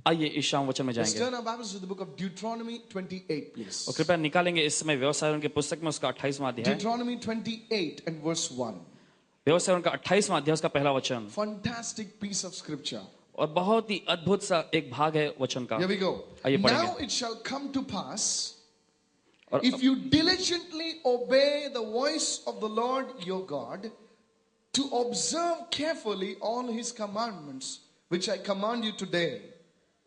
आइए इस शाम वचन में Let's जाएंगे turn our Bibles to the book of Deuteronomy 28, please. और कृपया निकालेंगे इस समय व्यवसायों की पुस्तक में उसका 28वां अध्याय, Deuteronomy 28 and verse 1. व्यवसायों का 28वां अध्याय उसका पहला वचन, Fantastic piece of scripture. और बहुत ही अद्भुत सा एक भाग है वचन का. Here we go. आइए Now पढ़ेंगे. it shall come to pass, और if you diligently obey the voice of the Lord your God, to observe carefully all his commandments, which I command you today,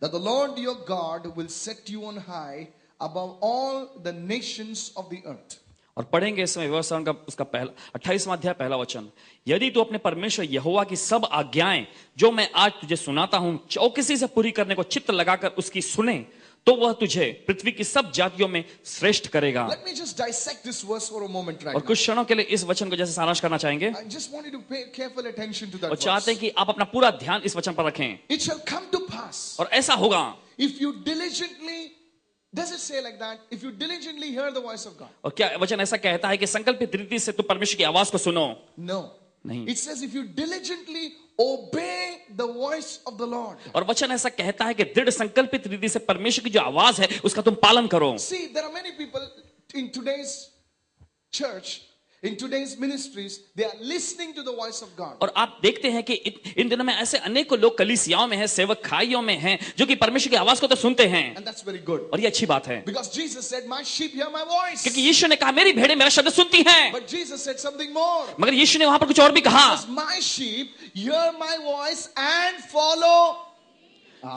that the Lord your God will set you on high above all the nations of the earth. और पढ़ेंगे इसमें व्यवसायों का उसका पहला 28वां अध्याय पहला वचन. यदि तू अपने परमेश्वर यहोवा की सब आज्ञाएं जो मैं आज तुझे सुनाता हूं चौकसी से पूरी करने को चित्त लगाकर उसकी सुने, तो वह तुझे पृथ्वी की सब जातियों में श्रेष्ठ करेगा. Let me just dissect this verse for a moment right और now. कुछ क्षणों के लिए इस वचन को जैसे सारांश करना चाहेंगे I just want you to pay careful attention to that और verse. चाहते हैं कि आप अपना पूरा ध्यान इस वचन पर रखें. It shall come to pass, और ऐसा होगा, if you diligently, does it say like that? If you diligently hear the voice of God? और क्या वचन ऐसा कहता है कि संकल्पित रीति से तू परमेश्वर की आवाज को सुनो? No. नहीं. It says if you diligently obey the voice of the Lord. और वचन ऐसा कहता है कि दृढ़ संकल्पित रीति से परमेश्वर की जो आवाज है उसका तुम पालन करो. See, there are many people in today's church, in today's ministries, they are listening to the voice of God. और आप देखते हैं कि इन दिनों में ऐसे अनेकों लोग कलीसियाओं में हैं, सेवक खाइयों में हैं, जो कि परमेश्वर की आवाज को तो सुनते हैं. And that's very good. और ये अच्छी बात है, Because Jesus said, my sheep hear my voice. क्योंकि यीशु ने कहा मेरी भेड़ें मेरा शब्द सुनती हैं. But Jesus said something more. मगर यीशु ने वहां पर कुछ और भी कहा. Because my sheep hear my voice and follow.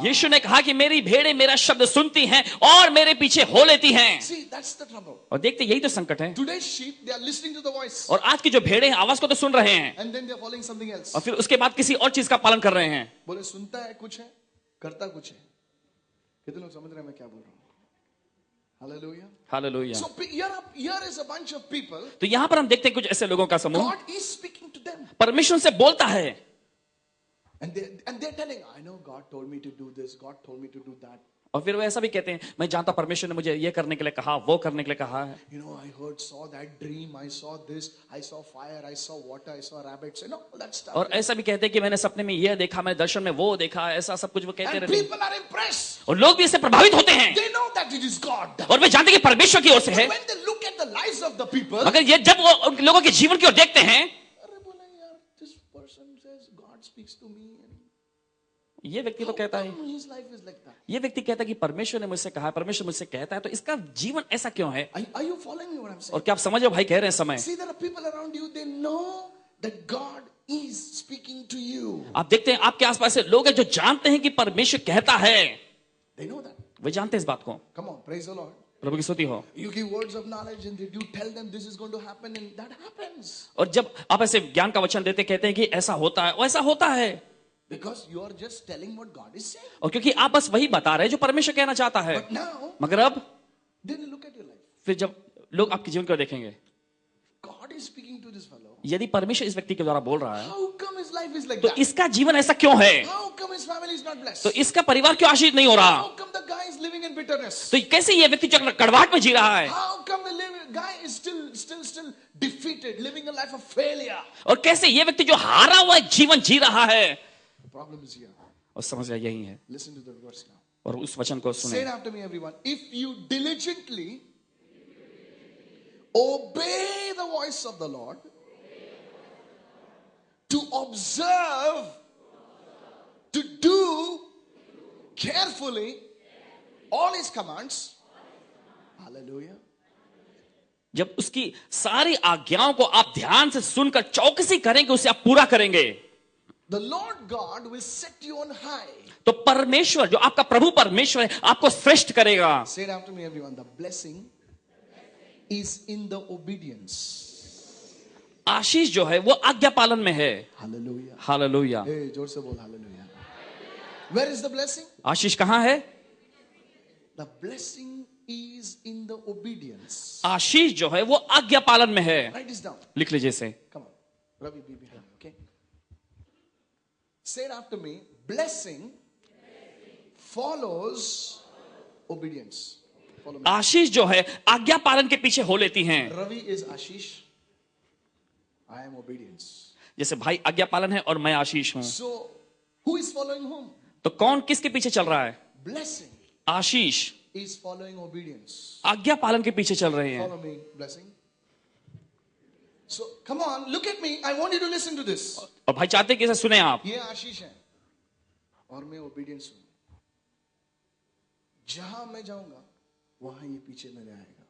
यीशु ने कहा कि मेरी भेड़ें मेरा शब्द सुनती हैं और मेरे पीछे हो लेती हैं. See, that's the trouble. और देखते यही तो संकट है. Today's sheep, they are listening to the voice. और आज की जो भेड़ें हैं आवाज को तो सुन रहे हैं And then they are following something else. और फिर उसके बाद किसी और चीज का पालन कर रहे हैं. बोले सुनता है कुछ है, करता कुछ है. कितने लोग समझ रहे हैं मैं क्या बोल रहा हूँ? Hallelujah. Hallelujah. So here is a bunch of people. तो यहां पर हम देखते हैं कुछ ऐसे लोगों का समूह, God is speaking to them. परमेश्वर से बोलता है. And they're telling, I know God told me to do this, God told me to do that. और फिर वो ऐसा भी कहते हैं, मैं जानता परमेश्वर ने मुझे ये करने के लिए कहा, वो करने के लिए कहा है. You know, I saw that dream, I saw this, I saw fire, I saw water, I saw rabbits, and all that stuff. और ऐसा भी कहते हैं कि मैंने सपने में ये देखा, मैंने दर्शन में वो देखा, ऐसा सब कुछ वो कहते And रहते हैं. people are impressed. और लोग भी इससे प्रभावित होते हैं They know that it is God. और वे जानते हैं कि परमेश्वर की ओर से है. When they look at the lives of the people, मगर ये जब वो उन लोगों के जीवन की ओर देखते हैं, अरे बोला यार, this person says God speaks to me. ये व्यक्ति तो कहता है, His life is like that. ये व्यक्ति कहता है कि परमेश्वर ने मुझसे कहा है, परमेश्वर मुझसे कहता है, तो इसका जीवन ऐसा क्यों है? Are you following me what I'm saying? और क्या आप समझ रहे हो भाई कह रहे हैं समय? See, there are people around you, they know that God is speaking to you. आप देखते हैं आपके आसपास से लोग हैं जो जानते हैं कि परमेश्वर कहता है. They know that. वे जानते हैं इस बात को. Come on, praise the Lord. प्रभु की स्तुति हो. You give words of knowledge and you tell them this is going to happen and that happens. और जब आप ऐसे ज्ञान का वचन देते कहते हैं कि ऐसा होता है, वैसा होता है. Because you are just telling what God is saying. और क्योंकि आप बस वही बता रहे हैं जो परमेश्वर कहना चाहता है. But now, मगर अब then you look at your life. फिर जब लोग आपके जीवन को देखेंगे, God is speaking to this fellow. यदि परमेश्वर इस व्यक्ति के द्वारा बोल रहा है, How come his life is like तो that? इसका जीवन ऐसा क्यों है? How come his family is not blessed? तो इसका परिवार क्यों आशीष नहीं हो रहा? How come the guy is living in bitterness? तो कैसे ये व्यक्ति जो कड़वाहट में जी रहा है? How come the guy is still defeated, living a life of failure? और कैसे ये व्यक्ति जो हारा हुआ जीवन जी रहा है? The problem is here. और समस्या यही है. Listen to the verse now. और उस वचन को Say सुने. it after me, everyone. If you diligently obey the voice of the Lord, to observe, to do carefully all his commands, hallelujah. जब उसकी सारी आज्ञाओं को आप ध्यान से सुनकर चौकसी करेंगे, उसे आप पूरा करेंगे, The Lord God will set you on high. तो परमेश्वर जो आपका प्रभु परमेश्वर है आपको श्रेष्ठ करेगा. Say it after me, everyone. The blessing is in the obedience. आशीष जो है वो आज्ञा पालन में है. Hallelujah. हालेलुया. Hey, जोर से बोल hallelujah. Where is the blessing? आशीष कहां है? The blessing is in the obedience. आशीष जो है वो आज्ञा पालन में है. Write this down. लिख लीजिए इसे. Come on. Ravi, be behind me, okay? Say it after me. Blessing follows obedience. Follow me. आशीष जो है आज्ञा पालन के पीछे हो लेती हैं. Ravi is Ashish. I am obedience. जैसे भाई आज्ञा पालन है और मैं आशीष हूं. So, who is following whom? तो कौन किसके पीछे चल रहा है? Blessing Ashish is following obedience. आज्ञा पालन के पीछे चल रहे हैं। Follow me, blessing. So come on, look at me. I want you to listen to this. और भाई चाहते कि इसे सुने आप। ये आशीष है और मैं obedience हूं। जहां मैं जाऊंगा वहां ये पीछे मेरे आएगा।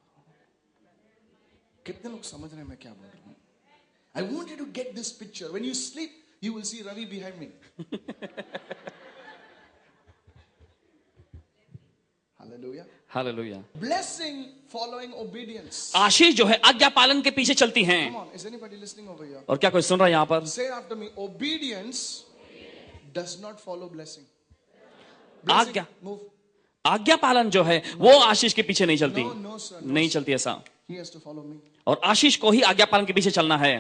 कितने लोग समझ रहे हैं मैं क्या बोल रहा हूं? I want you to get this picture. When you sleep, you will see Ravi behind me. Hallelujah. Hallelujah. Blessing following obedience. आशीष जो है आज्ञा पालन के पीछे चलती हैं। Come on, is anybody listening over here? और क्या कोई सुन रहा है यहाँ पर? Say after me, obedience does not follow blessing. आज्ञा Move. आज्ञा पालन जो है वो आशीष के पीछे नहीं चलती। No, sir. नहीं चलती ऐसा। He has to follow me. और आशीष को ही आज्ञा पालन के पीछे चलना है।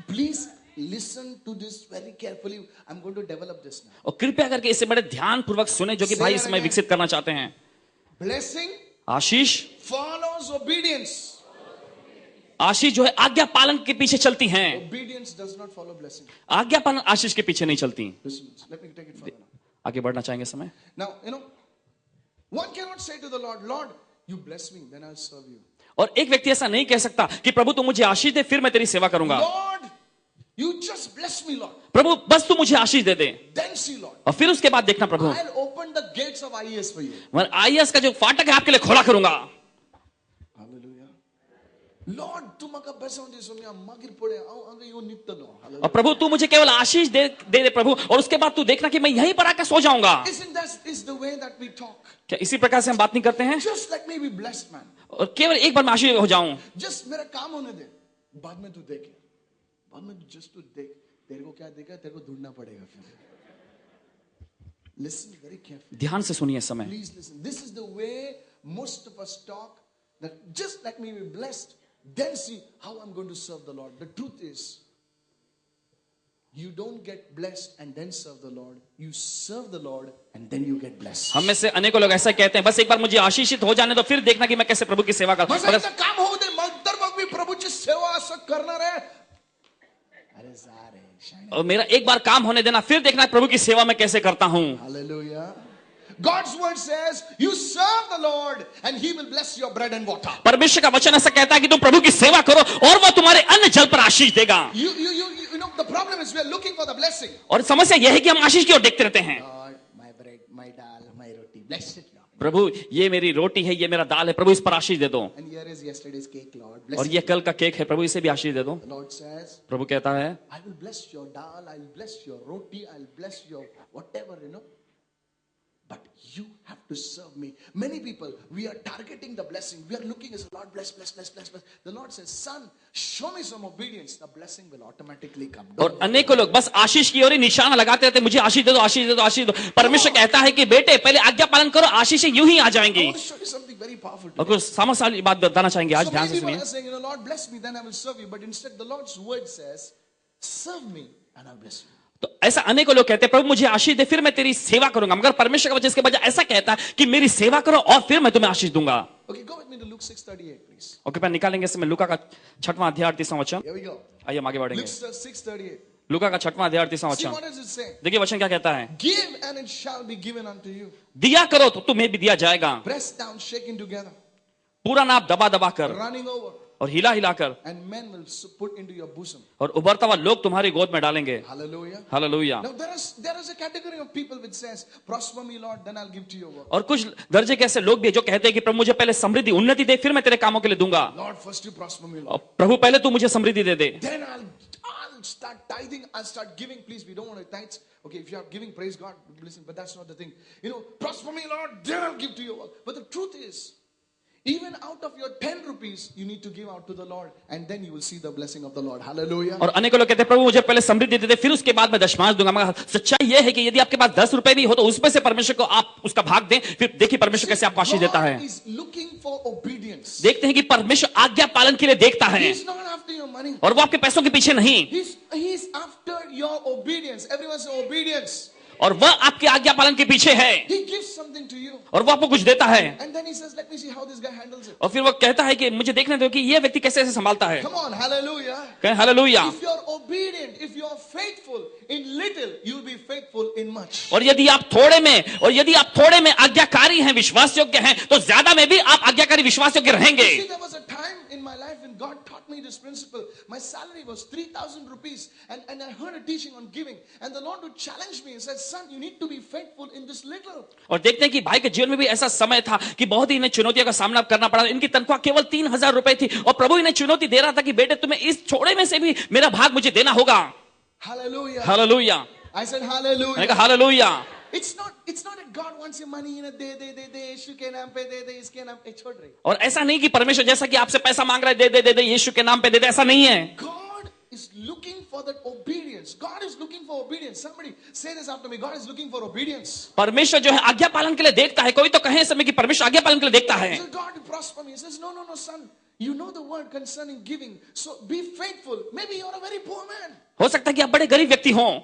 Please listen to this very carefully. I'm going to develop this now. और कृपया करके इसे बड़े ध्यान पूर्वक सुने जो कि भाई इसमें विकसित करना चाहते हैं। Blessing आशीष follows obedience. आशीष जो है आज्ञा पालन के पीछे चलती हैं। Obedience does not follow blessing. आज्ञा पालन आशीष के पीछे नहीं चलती। Listen, let me take it further now. आगे बढ़ना चाहेंगे समय। Now, one cannot say to the Lord, Lord, you bless me, then I'll serve you. और एक व्यक्ति ऐसा नहीं कह सकता कि प्रभु तू मुझे आशीष दे फिर मैं तेरी सेवा करूंगा। Lord, you just bless me, Lord. प्रभु बस तू मुझे आशीष दे दे। Then see, Lord. और फिर उसके बाद देखना प्रभु I'll open the gates of IES for you. मैं आईएएस का जो फाटक है आपके लिए खोला करूंगा। Hallelujah. Lord, tu maka besa unde somya magir pode anga you nittano. और प्रभु तू मुझे केवल आशीष दे प्रभु और उसके बाद तू देखना कि मैं यहीं पर आकर सो जाऊंगा। Isn't that is the way that we talk? क्या इसी प्रकार से हम बात नहीं करते हैं? Just let me be blessed, man. और केवल एक बार मैं आशीष हो जाऊं। Just मेरा काम होने दे, बाद में तू देख, बाद में just तू देख, तेरे को क्या देगा, तेरे को ढूंढना पड़ेगा फिर। Listen very carefully. ध्यान से सुनिए समय। Please listen. This is the way most of us talk. That just let me be blessed, then see how I'm going to serve the Lord. The truth is, you don't get blessed and then serve the Lord. You serve the Lord and then you get blessed. हम में से अनेकों लोग ऐसा कहते हैं बस एक बार मुझे आशीषित हो जाने दो फिर देखना कि मैं कैसे प्रभु की सेवा करूं। बस एकदा काम होऊ दे, मग तर मग मी प्रभूची सेवा असं करणार आहे. अरे सारे शायद. और मेरा एक बार काम होने देना फिर देखना प्रभु की सेवा मैं कैसे करता हूं। Hallelujah. God's word says, you serve the Lord and He will bless your bread and water. परमेश्वर का वचन ऐसा कहता है कि तुम प्रभु की सेवा करो और वह तुम्हारे अन्न जल पर आशीष देगा। You know, the problem is we are looking for the blessing. और समस्या यह है कि हम आशीष की ओर देखते रहते हैं। Lord, my bread, my dal, my roti, bless it, Lord. प्रभु ये मेरी रोटी है, ये मेरा दाल है, प्रभु इस पर आशीष दे दो। And here is yesterday's cake, Lord. Bless और it. ये कल का केक है, प्रभु इसे भी आशीष दे दो। The Lord says, प्रभु कहता है I will bless your dal, I'll bless your roti, I'll bless your whatever, But you have to serve me. Many people, we are targeting the blessing. We are looking as Lord, bless, bless, bless, bless, bless. The Lord says, son, show me some obedience. The blessing will automatically come. और अनेकों लोग बस आशीष की ओर ही निशाना लगाते रहते, मुझे आशीष दे दो, आशीष दे दो, आशीष दो। परमेश्वर कहता है कि बेटे पहले आज्ञा पालन करो, आशीष यूं ही आ I जाएंगी। want to show you something very powerful और today. कुछ सामर्थ्यशाली बात बताना चाहेंगे आज, So ध्यान many से people सुनिए। are saying, Lord, bless me, then I will serve you. But instead, the Lord's word says, serve me and I'll bless you. तो ऐसा अनेकों लोग कहते हैं प्रभु मुझे आशीष दे फिर मैं तेरी सेवा करूंगा, मगर परमेश्वर का वचन इसके बजाय ऐसा कहता है कि मेरी सेवा करो और फिर मैं तुम्हें आशीष दूंगा। Okay, go with me to Luke 6:38, please. और कृपया निकालेंगे इसमें लूका का 6वां अध्याय 38वां वचन। Here we go. आइए हम आगे बढ़ेंगे। Luke 6:38. लूका का 6वां अध्याय 38वां See, वचन। what does it say? देखिए वचन क्या कहता है, Give and it shall be given unto you. दिया करो तो तुम्हें भी दिया जाएगा, Pressed down, shaken together, पूरा नाप दबा दबा कर running over, और हिला हिला कर, and men will put into your bosom. और उभरता हुआ लोग तुम्हारी गोद में डालेंगे। Hallelujah. Hallelujah. Now there is a category of people which says, prosper me, Lord, then I'll give to your work. और कुछ दर्जे के ऐसे लोग भी जो कहते हैं कि प्रभु मुझे पहले समृद्धि उन्नति दे फिर मैं तेरे कामों के लिए दूंगा। Lord, first you prosper me, और Lord. प्रभु पहले तू मुझे समृद्धि दे दे, Then I'll start tithing, I'll start giving. Please, we don't want to tithe. Okay, if you are giving, praise God, listen, but that's not the thing. Prosper me, Lord, then I'll give to your work. But the truth is, even out of your 10 rupees, you need to give out to the Lord, and then you will see the blessing of the Lord. Hallelujah. और अनेकों लोग कहते हैं प्रभु मुझे पहले समृद्धि दे दे फिर उसके बाद मैं दशमांश दूंगा, मगर सच्चाई यह है कि यदि आपके पास 10 रुपए भी हो तो उसमें से परमेश्वर को आप उसका भाग दें, फिर देखिए परमेश्वर कैसे आपको आशीष देता है। God is looking for obedience. देखते हैं कि परमेश्वर आज्ञा पालन के लिए देखता है He's not after your money. और वो आपके पैसों के पीछे नहीं, He's after your obedience. Everyone say obedience. और वह आपके आज्ञा पालन के पीछे है He gives something to you. और वो आपको कुछ देता है। And then he says, let me see how this guy handles it. और फिर वो कहता है कि मुझे देखने दो कि ये व्यक्ति कैसे ऐसे संभालता है। Come on, hallelujah. कहें hallelujah. If you're obedient, if you are faithful in little, you will be faithful in much. और यदि आप थोड़े में आज्ञाकारी हैं, विश्वास योग्य हैं, तो ज्यादा में भी आप आज्ञाकारी विश्वास योग्य रहेंगे। See, there was a time in my life when God taught me this principle. My salary was 3,000 rupees, and I heard a teaching on giving, and the Lord would challenge me and said, "Son, you need to be faithful in this little." और देखते हैं कि भाई के जीवन में भी ऐसा समय था कि बहुत ही इन्हें चुनौतियों का सामना करना पड़ा। इनकी तनख्वाह केवल 3,000 रुपए थी और प्रभु इन्हें चुनौती दे रहा था कि बेटे तुम्हें इस थोड़े में से भी मेरा भाग मुझे देना होगा। Hallelujah. हालेलुया। I said मैंने hallelujah. कहा hallelujah. It's not that God wants your money, दे यीशु के नाम पे दे इसके नाम पे छोड़ रही। और ऐसा नहीं कि परमेश्वर जैसा कि आपसे पैसा मांग रहा है दे यीशु के नाम पे दे, ऐसा नहीं है। God is looking for that obedience. God is looking for obedience. Somebody say this after me. God is looking for obedience. परमेश्वर जो है आज्ञा पालन के लिए देखता है। कोई तो कहे इस समय कि परमेश्वर आज्ञा पालन के लिए देखता है। So God will prosper me. He says, no, son. You know the word concerning giving. So be faithful. Maybe you're a very poor man. हो सकता है कि आप बड़े गरीब व्यक्ति हों,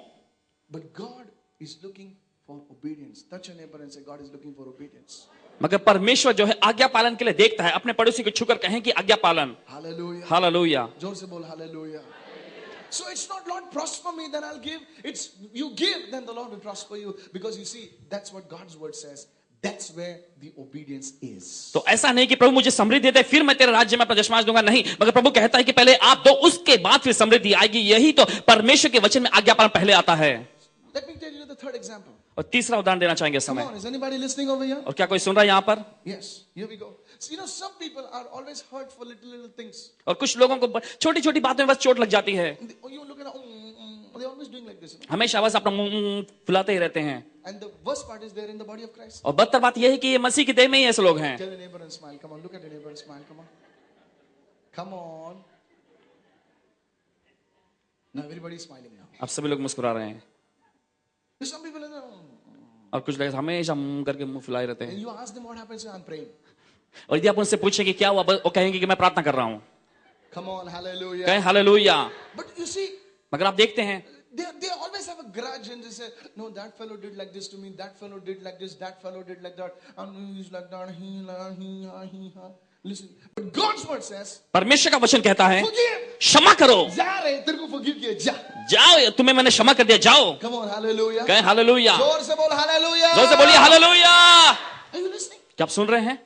But God is looking for obedience. Touch your neighbor and say, God is looking for obedience. मगर परमेश्वर जो है आज्ञा पालन के लिए देखता है। अपने पड़ोसी को छूकर कहें कि आज्ञा पालन। Hallelujah. हालेलुया। जोर से बोल hallelujah. So it's not Lord prosper me, then I'll give. It's you give, then the Lord will prosper you. Because you see, that's what God's word says. That's where the obedience is. तो ऐसा नहीं कि प्रभु मुझे समृद्धि दे फिर मैं तेरे राज्य में अपना दशमांश दूंगा, नहीं। मगर प्रभु कहता है कि पहले आप दो, उसके बाद फिर समृद्धि आएगी। यही तो परमेश्वर के वचन में आज्ञा पालन पहले आता है। Let me tell you the third example. और तीसरा उदाहरण देना चाहेंगे इस Come समय। on, is anybody listening over here? और क्या कोई सुन रहा है यहाँ पर? Yes, here we go. So, some people are always hurt for little things. और कुछ लोगों को छोटी छोटी बातों में बस चोट लग जाती है। You look at they're always doing like this. हमेशा बस अपना मुंह फुलाते ही रहते हैं। And the worst part is they're in the body of Christ. और बदतर बात यह है कि ये मसीह की देह में ही ऐसे लोग हैं। Tell your neighbor and smile. Come on, look at your neighbor and smile. Come on. Come on. Now everybody is smiling now. अब सभी लोग मुस्कुरा रहे हैं। Some people are, और कुछ लोग हमेशा मुंह करके मुंह फुलाए रहते and हैं। you ask them what happened, say I'm praying. और यदि आप उनसे पूछें कि क्या हुआ, वो कहेंगे कि मैं प्रार्थना कर रहा हूँ। Come on, hallelujah. कहें हालेलुया। But you see, मगर आप देखते हैं they always have a grudge and they say, no, that fellow did like this to me, that fellow did like this, that fellow did like that, and he's like that, he. Listen, but God's word says, परमेश्वर का वचन कहता है forgive. क्षमा करो। जा रे, तेरे को forgive किया, जा. जाओ, तुम्हें मैंने क्षमा कर दिया, जाओ। Come on, hallelujah. कहें हालेलुया। जोर से बोल hallelujah. जोर से बोलिए हालेलुया। Are you listening? क्या आप सुन रहे हैं?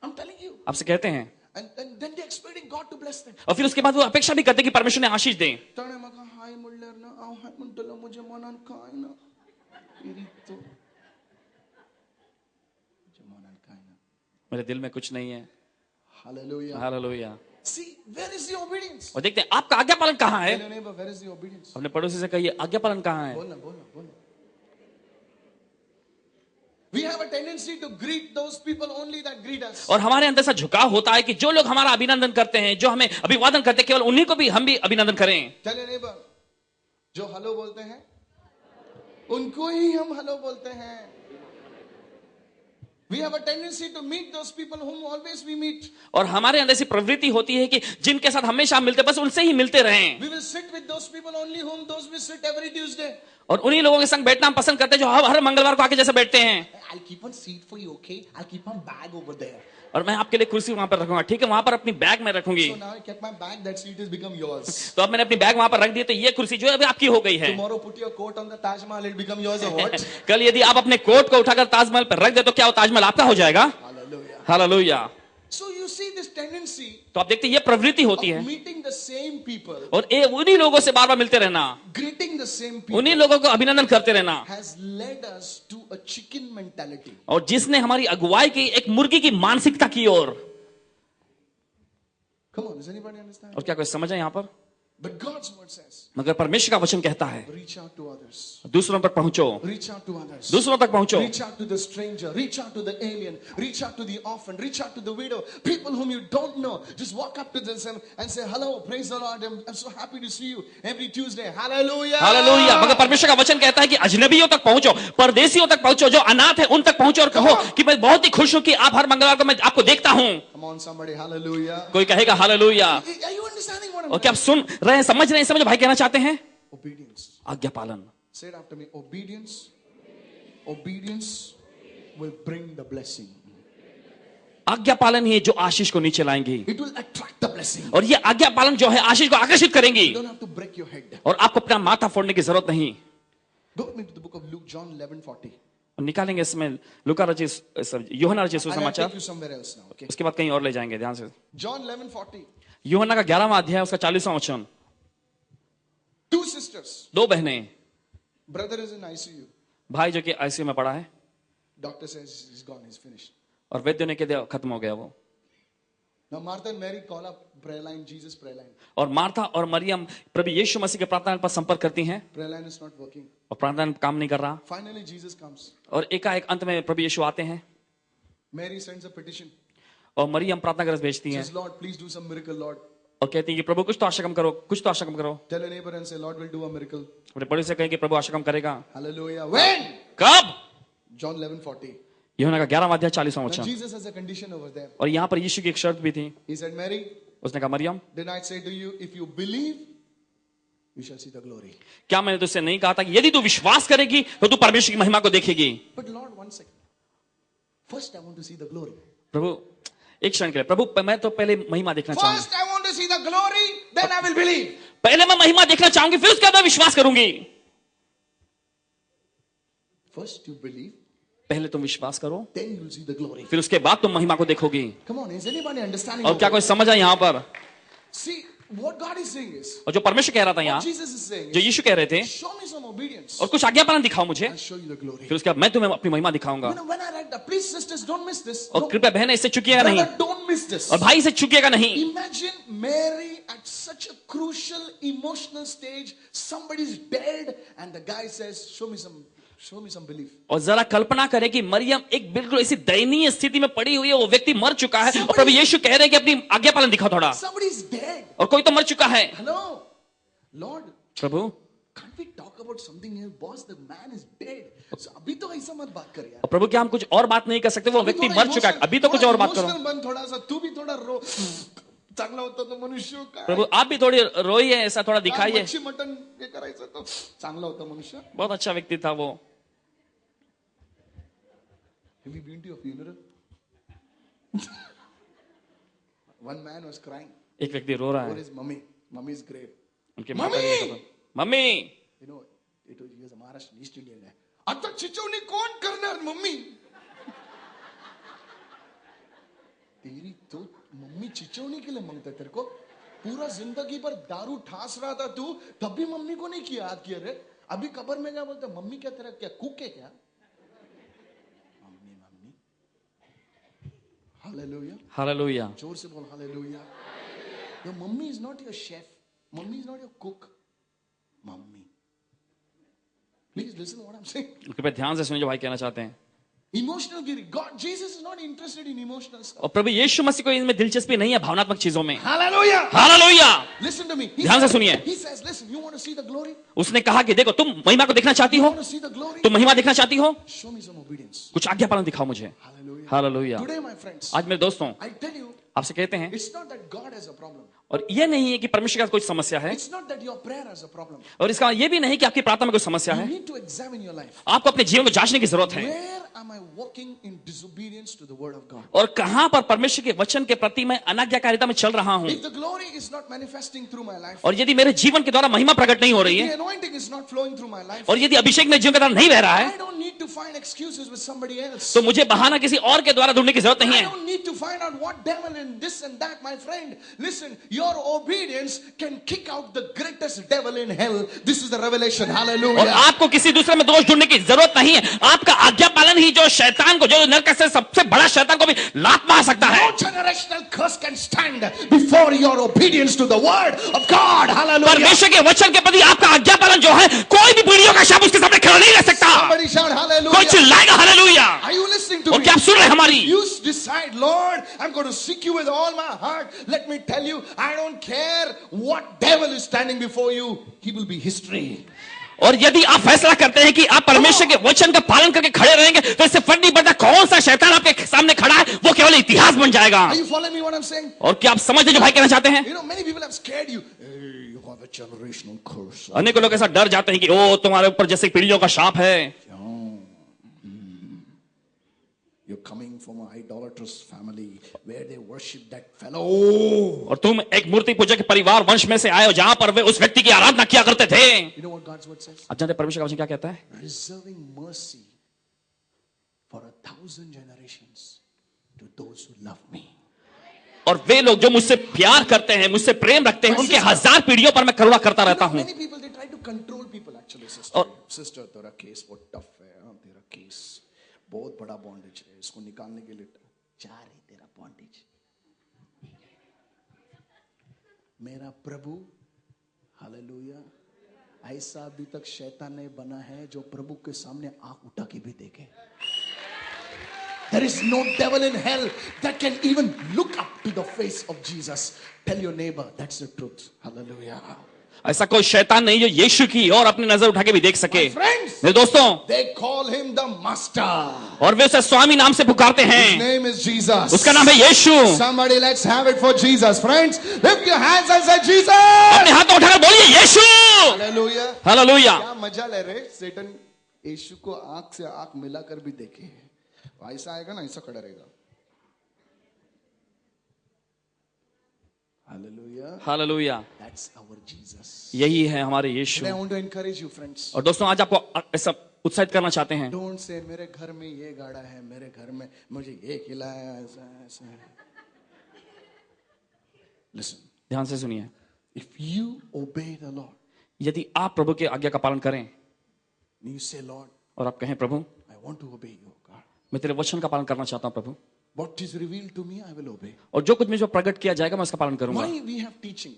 I'm telling you. आपसे कहते हैं। And then they're expecting God to bless them. और फिर उसके बाद वो अपेक्षा भी करते हैं कि परमेश्वर ने आशीष दें। तने मका हाय मुल्लर ना आओ हाय मुंतला मुझे मनन काय ना इरी तो मुझे मनन काय ना मेरे दिल में कुछ नहीं है। Hallelujah. Hallelujah. See, where is the obedience? और देखते हैं आपका आज्ञा पालन कहाँ है। Tell your neighbor, where is the obedience? अपने पड़ोसी से कहिए आज्ञा पालन कहाँ है। बोलना. We have a tendency to greet those people only that greet us. और हमारे अंदर सा झुकाव होता है कि जो लोग हमारा अभिनंदन करते हैं, जो हमें अभिवादन करते हैं, केवल उन्हीं को भी हम भी अभिनंदन करें। Tell your neighbor, जो हेलो बोलते हैं उनको ही हम हेलो बोलते हैं। We have a tendency to meet those people whom always we meet. और हमारे अंदर ऐसी प्रवृत्ति होती है कि जिनके साथ हमेशा हम मिलते, बस उनसे ही मिलते रहें। We will sit with those people only whom those we sit every Tuesday. और उन्हीं लोगों के संग बैठना हम पसंद करते हैं जो हर मंगलवार को आके जैसे बैठते हैं। I'll keep one seat for you, okay? I'll keep one bag over there. और मैं आपके लिए कुर्सी वहां पर रखूंगा, ठीक है, वहां पर अपनी बैग में रखूंगी। So now I kept my bag, that seat has become yours. तो अब मैंने अपनी बैग वहां पर रख दी, तो ये कुर्सी जो है अभी आपकी हो गई है। Tomorrow put your coat on the Taj Mahal, it'll become yours or what? कल यदि आप अपने कोट को उठाकर ताजमहल पर रख दे तो क्या वो ताजमहल आपका हो जाएगा? Hallelujah. Hallelujah. So you see this tendency तो आप देखते हैं ये प्रवृत्ति होती है of meeting the same people, और उन्हीं लोगों से बार बार मिलते रहना, greeting the same उन्हीं people लोगों को अभिनंदन करते रहना, has led us to a chicken mentality. और जिसने हमारी अगुवाई की एक मुर्गी की मानसिकता की ओर। Come on, does anybody understand? और क्या कोई समझ है यहाँ पर? But God's word says, मगर परमेश्वर का वचन कहता है reach out to others. दूसरों तक पहुंचो, Reach out to others. दूसरों तक पहुंचो, Reach out to the stranger. Reach out to the alien. Reach out to the orphan. Reach out to the widow. People whom you don't know. Just walk up to them and say, hello, praise the Lord. I'm so happy to see you every Tuesday. Hallelujah. Hallelujah. मगर परमेश्वर का वचन कहता है कि अजनबियों तक पहुंचो, परदेशियों तक पहुंचो, जो अनाथ है उन तक पहुंचो और कहो कि मैं बहुत ही खुश हूं कि आप हर मंगलवार को मैं आपको देखता हूं। Come on, somebody. Hallelujah. कोई कहेगा hallelujah. Are you understanding what I'm और क्या आप सुन रहे हैं, समझ रहे हैं, समझ भाई कहना चाहते हैं? Obedience. आज्ञा पालन। Say it after me. Obedience will bring the blessing. आज्ञा पालन ही है जो आशीष को नीचे लाएंगी, It will attract the blessing. और ये आज्ञा पालन जो है आशीष को आकर्षित करेंगी, You don't have to break your head. और आपको अपना माथा फोड़ने की जरूरत नहीं। Go with me to the book of Luke, John 11:40. और निकालेंगे इसमें लूका रचित यूहन्ना रचित And I'll सुसमाचार, take you somewhere else now. Okay. उसके बाद कहीं और ले जाएंगे। ध्यान से John 11:40. यूहन्ना का 11वां अध्याय उसका 40वां वचन। 2 sisters. 2 बहनें, Brother is in ICU. भाई जो कि आईसीयू में पड़ा है, Doctor says he's gone. He's finished. और वैद्य ने कह दिया खत्म हो गया वो। Now Martha and Mary call up prayer line, Jesus prayer line. और मार्था और मरियम प्रभु यीशु मसीह के प्रार्थना पर संपर्क करती हैं, Prayer line is not working. और प्रार्थना काम नहीं कर रहा, Finally Jesus comes. और एकाएक अंत में प्रभु यीशु आते हैं, Mary sends a petition. और मरियम प्रार्थना ग्रस्त भेजती हैं, Says, Lord, please do some miracle, Lord. और कहती है कि प्रभु कुछ तो आशा कम करो, कुछ तो आशा कम करो। Tell a neighbor and say, Lord will do a miracle. अपने बड़े से कहें कि प्रभु आशा कम करेगा। Hallelujah. When? कब? John 11:40. यूहन्ना का 11वां अध्याय 40वां Now वचन। Jesus has a condition over there. और यहाँ पर यीशु की एक शर्त भी थी। He said, Mary, उसने कहा Maryam, did I say to you, if you believe, you shall see the glory. क्या मैंने तुझसे नहीं कहा था कि यदि तू विश्वास करेगी तो तू परमेश्वर की महिमा को देखेगी? But Lord, one second. First I want to see the glory. प्रभु एक क्षण के लिए, प्रभु मैं तो पहले महिमा देखना चाहूंगी, First I want to see the glory, then I will believe. पहले मैं महिमा देखना चाहूंगी, फिर उसके बाद मैं विश्वास करूंगी। First you believe, पहले तुम विश्वास करो, then you will see the glory. फिर उसके बाद तुम महिमा को देखोगी। Come on, is anybody understanding? और क्या कोई समझ आया यहाँ पर? See, what God is saying is, और जो परमेश्वर कह रहा था what यहाँ, Jesus is saying जो is, यीशु कह रहे थे, show me some obedience. और कुछ आज्ञापालन दिखाओ मुझे, I'll show you the glory. फिर उसके बाद मैं तुम्हें अपनी महिमा दिखाऊंगा। You know, when I read that, please sisters, don't miss this. और कृपया बहन इससे चुकिएगा नहीं, Brother, don't miss this. और भाई इससे चुकिएगा नहीं। Imagine Mary at such a crucial emotional stage. Somebody's dead, and the guy says, "Show me some belief." और जरा कल्पना करें कि मरियम एक बिल्कुल ऐसी दयनीय स्थिति में पड़ी हुई है, वो व्यक्ति मर चुका है, और प्रभु यीशु कह रहे हैं कि अपनी आज्ञापालन दिखाओ थोड़ा, Somebody's dead. और कोई तो मर चुका है। Hello, Lord. Prabhu Can't we talk about something else? Boss, the man is dead. So अभी तो ऐसा मत बात कर यार. और प्रभु क्या हम कुछ और बात नहीं कर सकते? वो व्यक्ति मर चुका है, अभी तो कुछ और बात करो। Emotional बन थोड़ा सा, तू भी थोड़ा रो. चांगला होता तो मनुष्य का. प्रभु आप भी थोड़ी रोइए, ऐसा थोड़ा दिखाइए। मच्छी मटन हे करायचं तो चांगला होता मनुष्य. बहुत अच्छा व्यक्ति था वो। Have you been to a funeral? One man was crying एक व्यक्ति रो रहा for है his mummy. Mummy's grave. उनकी मम्मी! माता की कब्र। Mummy, You know, he was a Maharashtrian East Indian guy. आता चिचवणी कौन करणार मम्मी? तेरी तो मम्मी चिचवणी के लिए मांगता तेरे को? पूरा जिंदगी भर दारू ठास रहा था तू, तब भी मम्मी को नहीं किया, याद किया रे? अभी कब्र में क्या बोलता? मम्मी क्या तेरा क्या कुक है क्या? मम्मी. Hallelujah. हालेलुया। जोर से बोल Hallelujah. Your mummy is not your chef. Mummy is not your cook. Mummy. Please listen to what I'm saying. कृपया ध्यान से सुनिए जो भाई कहना चाहते हैं। Emotional giving. God, Jesus is not interested in emotional stuff. और प्रभु यीशु मसीह को इनमें दिलचस्पी नहीं है, भावनात्मक चीजों में। Hallelujah. Hallelujah. Listen to me. ध्यान से सुनिए। He says, listen, you want to see the glory? उसने कहा कि देखो तुम महिमा को देखना चाहती You हो, want to see the glory? तुम महिमा देखना चाहती हो, Show me some obedience. कुछ आज्ञा पालन दिखाओ मुझे। Hallelujah. Hallelujah. Today, my friends, आज मेरे दोस्तों I tell you, आपसे कहते हैं, it's not that God has a problem. और ये नहीं है कि परमेश्वर का कोई समस्या है, It's not that your prayer has a problem. और इसका ये भी नहीं कि आपकी प्रार्थना में कोई समस्या You है। need to examine your life. आपको अपने जीवन को जांचने की जरूरत है, Where am I walking in disobedience to the word of God? और कहां पर परमेश्वर के वचन के प्रति मैं अनाज्ञाकारिता में चल रहा हूं, If the glory is not manifesting through my life, और यदि मेरे जीवन के द्वारा महिमा प्रकट नहीं हो रही the है, anointing is not flowing through my life, और यदि अभिषेक मेरे जीवन के द्वारा नहीं बह रहा है, I don't need to find excuses with somebody else. तो मुझे बहाना किसी और के द्वारा ढूंढने की जरूरत नहीं I है। don't need to find out what devil and this and that, my friend. Listen, your obedience can kick out the greatest devil in hell. This is the revelation. और Hallelujah. आपको किसी दूसरे में दोष ढूंढने की जरूरत नहीं है। आपका आज्ञा पालन ही जो शैतान को, जो नरक से सबसे बड़ा शैतान को भी लात मार सकता है। No generational curse can stand before your obedience to the word of God. Hallelujah. परमेश्वर के वचन के प्रति आपका आज्ञा पालन जो है, कोई भी पीढ़ियों का शाप उसके सामने खड़ा नहीं रह सकता। Somebody shout कोई hallelujah. चिल्लाएगा hallelujah. Are you listening to और me? क्या आप सुन रहे हैं हमारी? You decide, Lord, I'm going to seek you with all my heart. Let me tell you, I don't care what devil is standing before you. He will be history. और यदि आप फैसला करते हैं कि आप परमेश्वर के वचन का पालन करके खड़े रहेंगे, तो इससे फर्क नहीं पड़ता कौन सा शैतान आपके सामने खड़ा है, वो केवल इतिहास बन जाएगा। Are you following me what I'm saying? और क्या आप समझते जो भाई कहना चाहते हैं? You know, many people have scared you. Hey, you have a generational curse. अनेक लोग ऐसा डर जाते हैं कि ओ तुम्हारे ऊपर जैसे पीढ़ियों का शाप है, You're coming from an idolatrous family where they worship that fellow. और तुम एक मूर्ति पूजा के परिवार वंश में से आए हो जहां पर वे उस व्यक्ति की आराधना किया करते थे। You know what God's word says? अब जानते हैं परमेश्वर का वचन क्या कहता है? Reserving mercy for 1,000 generations to those who love me. और वे लोग जो मुझसे प्यार करते हैं, मुझसे प्रेम रखते हैं, उनके 1000 पीढ़ियों पर मैं करुणा करता रहता हूं। Many people they try to control people actually. Sister तेरा केस बहुत टफ है, तेरा केस बहुत बड़ा बॉन्डेज है, इसको निकालने के लिए जा रही तेरा बॉन्डेज। मेरा प्रभु हालेलुया ऐसा अभी तक शैतान ने बना है जो प्रभु के सामने आंख उठा के भी देखे। There is no devil in hell that can even look up to the face of Jesus. Tell your neighbor, that's the truth. Hallelujah. ऐसा कोई शैतान नहीं जो यीशु की और अपनी नजर उठा के भी देख सके। मेरे दोस्तों, they call him the master. और वे उसे स्वामी नाम से पुकारते हैं। His name is Jesus. उसका नाम है यीशु। Somebody let's have it for Jesus. Friends, lift your hands and say Jesus. अपने हाथ उठाकर बोलिए यीशु। Hallelujah. हालेलुया। क्या मजा ले रहे? सेटन यीशु को आंख से आंख मिलाकर भी देखे। ऐसा आएगा ना, ऐसा खड़ा रहेगा। Hallelujah. Hallelujah. That's our Jesus. यही है हमारे यीशु। I want to encourage you friends. और दोस्तों आज आपको ऐसा उत्साहित करना चाहते हैं। Don't say मेरे घर में ये गाड़ा है, मेरे घर में मुझे ये खिलाया, ऐसा ऐसा। Listen. ध्यान से सुनिए। If you obey the Lord, यदि आप प्रभु के आज्ञा का पालन करें, you say Lord, और आप कहें प्रभु I want to obey you, God. मैं तेरे वचन का पालन करना चाहता हूं प्रभु, What is revealed to me, I will obey. और जो कुछ मुझे प्रकट किया जाएगा मैं उसका पालन करूंगा। Why we have teaching?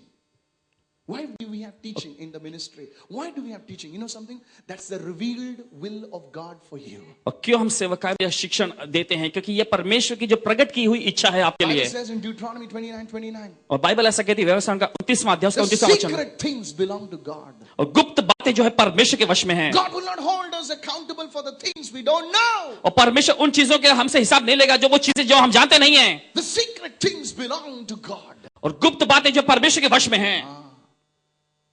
Why do we have teaching in the ministry? Why do we have teaching? You know something? That's the revealed will of God for you. और क्यों हम सेवकाई या शिक्षण देते हैं? क्योंकि ये परमेश्वर की जो प्रकट की हुई इच्छा है आपके लिए। Bible says in Deuteronomy 29:29. और बाइबल ऐसा कहती है व्यवस्था का 29वां अध्याय उसका 29वां The वचन। secret things belong to God. और गुप्त बातें जो है परमेश्वर के वश में हैं। God will not hold us accountable for the things we don't know. और परमेश्वर उन चीजों के हमसे हिसाब नहीं लेगा जो वो चीजें जो हम जानते नहीं हैं। The secret things belong to God. और गुप्त बातें जो परमेश्वर के वश में हैं।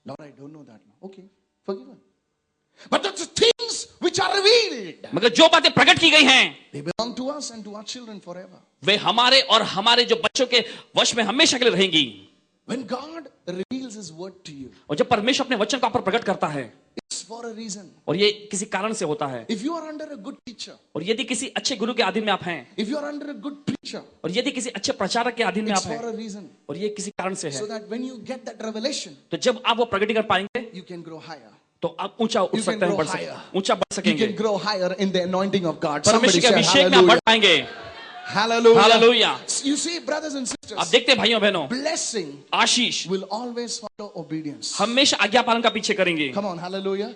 Lord, I don't know that now. Okay, forgiven. But that's the things which are revealed. मगर जो बातें प्रकट की गई हैं, They belong to us and to our children forever. वे हमारे और हमारे जो बच्चों के वश में हमेशा के लिए रहेंगी। When God reveals His word to you, और जब परमेश्वर अपने वचन को आप पर प्रकट करता है, it's for a reason. और ये किसी कारण से होता है। If you are under a good teacher, और यदि किसी अच्छे गुरु के अधीन में आप हैं, if you are under a good preacher, और यदि किसी अच्छे प्रचारक के अधीन में it's आप for हैं, a reason. और ये किसी कारण से है, So that when you get that revelation, तो जब आप वो प्रकटीकरण पाएंगे, you can grow higher. तो आप ऊंचा उठ You can सकते हैं, grow बढ़ higher. ऊंचा बढ़ You सकेंगे, can grow higher in the anointing of God. Somebody परमेश्वर के say अभिषेक में आप बढ़ hallelujah. पाएंगे। Hallelujah. Hallelujah. You see, brothers and आप sisters, देखते हैं भाइयों बहनों, blessing Ashish will always follow obedience. हमेशा आज्ञा पालन का पीछे करेंगे। Come on, hallelujah.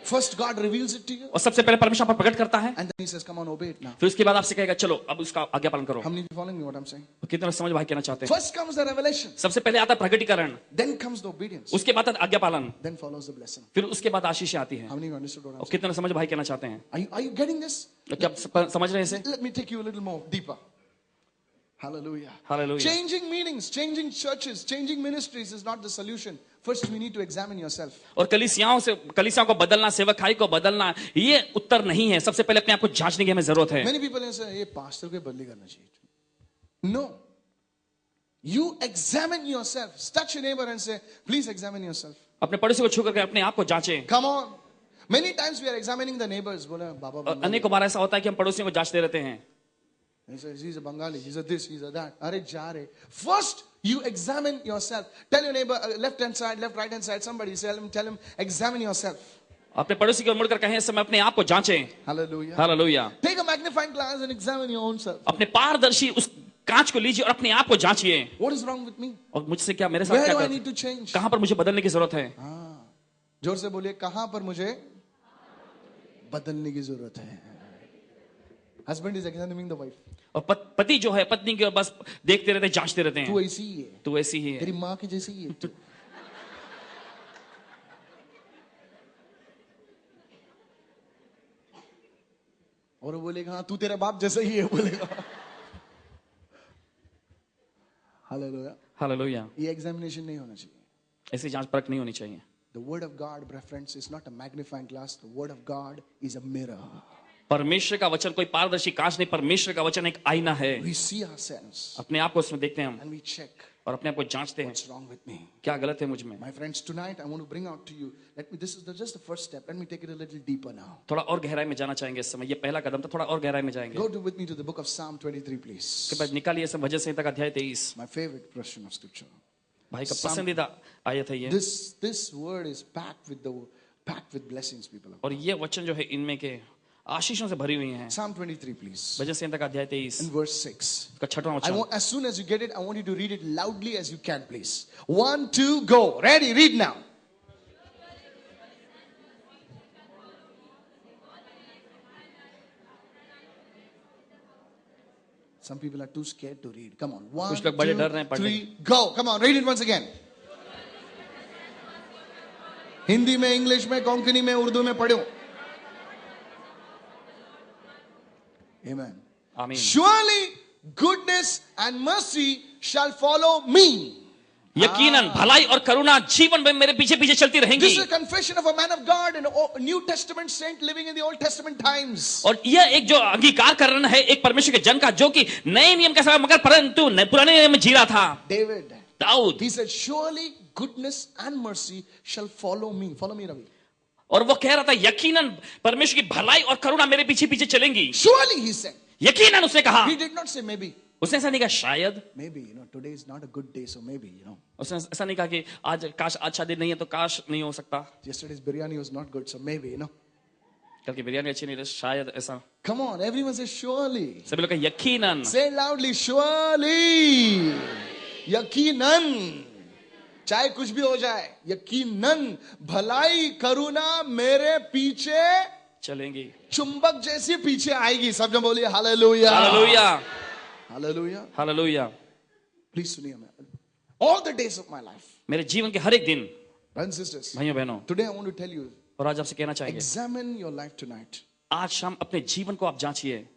First, God reveals it to you, और सबसे पहले परमेश्वर आप पर प्रकट करता है, and then He says, "Come on, obey it now." फिर उसके बाद आपसे कहेगा चलो अब उसका आज्ञा पालन करो। How many of you following me? What I'm saying? कितने लोग समझ भाई कहना चाहते हैं? First comes the revelation, सबसे पहले आता है प्रकटीकरण, then comes the obedience, उसके बाद आज्ञा पालन, then follows the blessing. फिर उसके बाद आशीष आती है। How many of you understood what I'm और saying? कितने लोग समझ भाई कहना चाहते हैं? Are you getting this? तो क्या आप समझ रहे हैं इसे? Let me take you a little more deeper. Hallelujah. Hallelujah. Changing meetings, changing churches, changing ministries is not the solution. First, you need to examine yourself. और कलीसियाओं को बदलना, सेवकाई को बदलना ये उत्तर नहीं है। सबसे पहले अपने आप को जांचने की हमें जरूरत है। Many people say, "ये pastor को बदली करना चाहिए." No. You examine yourself. Touch your neighbor and say, "Please examine yourself." अपने पड़ोसी को छू करके अपने आप को जांचें। Come on. Many times we are examining the neighbors. बोला बाबा और अनेकों बार ऐसा होता है कि हम पड़ोसियों को जांचते रहते हैं। He says, he's a Bengali, he's a this, he's a that. Arey ja re. First, you examine yourself. Tell your neighbor, left hand side, left, right hand side, somebody, tell him, examine yourself. अपने पड़ोसी को मुड़कर कहें इस समय अपने आप को जांचें। Hallelujah. Hallelujah. Take a magnifying glass and examine your own self. अपने पारदर्शी उस कांच को लीजिए और अपने आप को जांचिए। What is wrong with me? और मुझसे क्या, मेरे साथ Where क्या do I कर, need to change? कहां पर मुझे बदलने की जरूरत है? जोर से बोलिए, कहां पर मुझे बदलने की जरूरत है? Husband is examining the wife. और पति जो है पत्नी की बस देखते रहते, जांचते रहते तू हैं। ऐसी ही है, तू ऐसी ही है, तेरी माँ की जैसी ही है तू। और वो बोलेगा हाँ तू तेरे बाप जैसा ही है, बोलेगा। हालेलुया। हालेलुया। ये एग्जामिनेशन नहीं होना चाहिए। ऐसी जांच परख नहीं होनी चाहिए। The word of God, my friends, is not a magnifying glass. The word of God is a mirror. परमेश्वर का वचन कोई पारदर्शी कांच नहीं, परमेश्वर का वचन एक आईना है। We see ourselves अपने आप को उसमें देखते हैं हम and we check और अपने आप को जांचते हैं, what's wrong with me. क्या गलत है मुझ में। My friends, tonight I want to bring out to you. This is just the first step. Let me take it a little deeper now. थोड़ा और गहराई में जाना चाहेंगे इस समय, ये पहला कदम था, थोड़ा और गहराई में जाएंगे। Go with me to the book of Psalm 23, please. के बाद निकालिए सब भजन संहिता का अध्याय 23, My favorite portion of scripture. भाई का पसंदीदा आयत है ये। This word is packed with blessings, people. और ये वचन जो है इनमें के आशीषों से भरी हुई हैं। Psalm 23, please. भजन संहिता का अध्याय 23 In verse 6. का छठवां वचन। As soon as you get it, I want you to read it loudly as you can, please. 1, 2, go. Ready? Read now. Some people are too scared to read. Come on. 1, कुछ लोग बड़े डर रहे हैं 2, पढ़ने 3, go. Come on, read it once again. Hindi में, English में, कोंकणी में, उर्दू में पढ़ो. Amen. आमीन। Surely goodness and mercy shall follow me. यकीनन भलाई और करुणा जीवन में मेरे पीछे पीछे चलती रहेंगी। This is a confession of a man of God and a New Testament saint living in the Old Testament times. और यह एक जो अंगीकार करना है एक परमेश्वर के जन का, जो कि नए नियम का समय मगर परंतु पुराने नियम में जी रहा था। David. Dawood. He said, surely goodness and mercy shall follow me. Follow me, Ravi. और वो कह रहा था यकीनन परमेश्वर की भलाई और करुणा मेरे पीछे पीछे चलेंगी। Surely, he said. यकीनन उसने कहा। He did not say maybe. उसने ऐसा नहीं कहा शायद। Maybe, today is not a good day, so maybe, उसने ऐसा नहीं कहा कि आज काश अच्छा दिन नहीं है तो काश नहीं हो सकता। Yesterday's biryani was not good, so maybe, कल की बिरयानी अच्छी नहीं रही, शायद ऐसा। Come on, everyone say surely. सभी लोग कहे यकीनन। Say loudly, surely. यकीनन. चाहे कुछ भी हो जाए, यकीनन भलाई करुणा मेरे पीछे चलेंगी, चुंबक जैसी पीछे आएगी। सब जन बोलिए hallelujah, hallelujah, hallelujah, hallelujah. Please सुनिए, all the days of my life, मेरे जीवन के हर एक दिन, brothers and sisters, भाइयों बहनों, today I want to tell you, और आज आपसे कहना चाहेंगे, examine your life tonight आज शाम अपने जीवन को आप जांचिए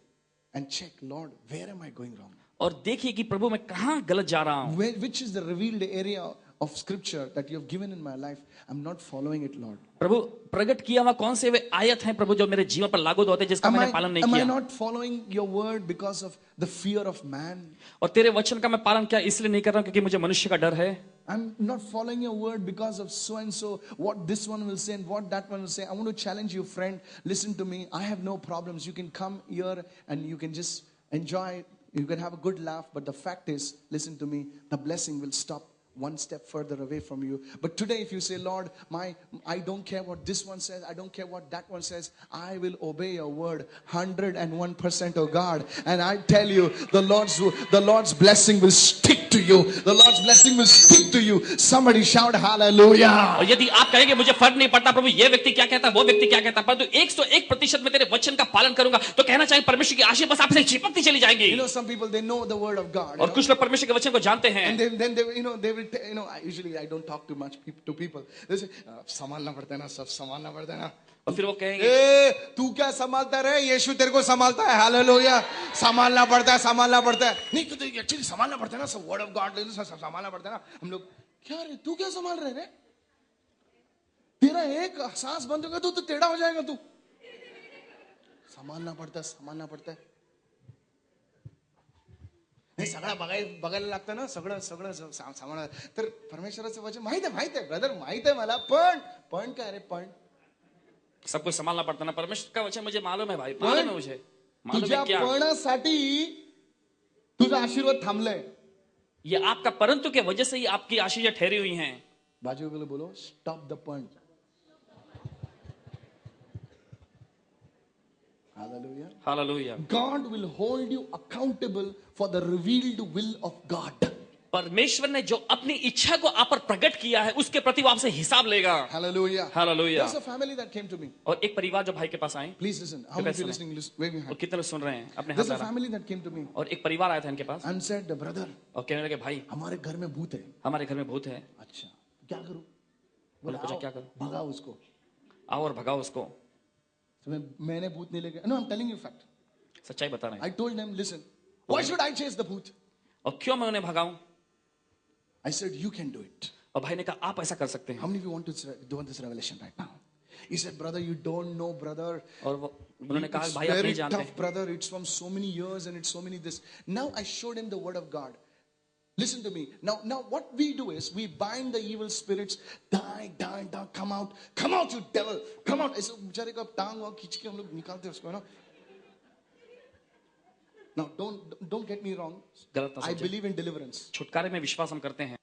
and check, Lord, where am I going wrong? और देखिए कि प्रभु मैं कहां गलत जा रहा हूं। Which is the revealed area of scripture that you have given in my life? I'm not following it, Lord. प्रभु प्रकट किया हुआ कौन से वे आयत हैं प्रभु जो मेरे जीवन पर लागू होते हैं जिसका मैंने पालन नहीं Am I किया। not following your word because of the fear of man? और तेरे वचन का मैं पालन क्या इसलिए नहीं कर रहा हूं क्योंकि मुझे मनुष्य का डर है। I'm not following your word because of so and so, what this one will say and what that one will say. I want to challenge you, friend. Listen to me. I have no problems. You can come here and you can just enjoy. You can have a good laugh. But the fact is, listen to me, the blessing will stop one step further away from you. But today, if you say, Lord, I don't care what this one says, I don't care what that one says, I will obey your word 101%, oh God. And I tell you, the Lord's blessing will stick to you. The Lord's blessing will stick to you. Somebody shout hallelujah. और यदि आप कहेंगे मुझे फर्क नहीं पड़ता प्रभु ये व्यक्ति क्या कहता है वो व्यक्ति क्या कहता है, परंतु 101% में तेरे वचन का पालन करूंगा, तो कहना चाहिए परमेश्वर की आशीष बस आपसे चिपकती चली जाएंगी। Some people, they know the word of God. और कुछ लोग परमेश्वर के वचन को जानते हैं। And then they will, usually I don't talk too much to people. They say, संभालना पड़ता है ना, सब संभालना पड़ता है ना। और फिर वो कहेंगे तू क्या संभालता रहे, यीशु तेरे को संभालता है, हालेलुया। संभालना पड़ता है। नहीं तो एक्चुअली संभालना पड़ता है ना, सब वर्ड ऑफ गॉड संभालना पड़ता है ना। हम लोग क्या रे, तू क्या संभाल रहे रे? तेरा एक सांस बंद होगा तो टेढ़ा हो जाएगा तू। संभालना पड़ता है। नाही सगळं बघायला लागतं ना, सगळं सामान। तर परमेश्वराचं वचन माहित आहे ब्रदर, माहित आहे मला, पण काय रे, पण सब कुछ संभालना पड़ता है ना। परमेश्वर का वचन मुझे मालूम है भाई, मालूम है मुझे, मालूम तुझ्या है क्या पणासाठी तुझा आशीर्वाद थांबलाय। ये आपका परंतु के वजह से ही आपकी आशीषें ठहरी हुई हैं। बाजू वाले बोलो, स्टॉप द पण। Hallelujah. Hallelujah. God will hold you accountable for the revealed will of God. परमेश्वर ने जो अपनी इच्छा को आप पर प्रकट किया है उसके प्रति वो आपसे हिसाब लेगा। Hallelujah. Hallelujah. There's a family that came to me. और एक परिवार जो भाई के पास आए, Please listen. How many of you listening? Wave your और hand. कितने लोग सुन रहे हैं अपने हाथ There's a लगा। family that came to me और एक परिवार आया था इनके पास and said, brother, और कहने लगे भाई हमारे घर में भूत है। हमारे घर में भूत है। अच्छा, क्या करूं? बोले पूछा क्या करूं? भगाओ उसको। आओ और भगाओ उसको। तो मैंने भूत नहीं लेके, no, I'm telling you fact. सच्चाई बता रहे हैं। I told them, listen, why should I chase the booth? और क्यों मैं उन्हें भगाऊं? I said, you can do it. और भाई ने कहा आप ऐसा कर सकते How हैं। many of you want this revelation right now? He said, brother, you don't know, brother. और वो उन्होंने कहा It's भाई आप very नहीं जानते। tough, brother. It's from so many years and it's so many this. Now I showed him the word of God. Listen to me. Now what we do is we bind the evil spirits. Die, come out, you devil, come out. ऐसे बेचारे का टांग वांग खींच के हम लोग निकालते हैं उसको, ना. Now don't get me wrong. गलत ना I सोचें। believe in deliverance. छुटकारे में विश्वास हम करते हैं।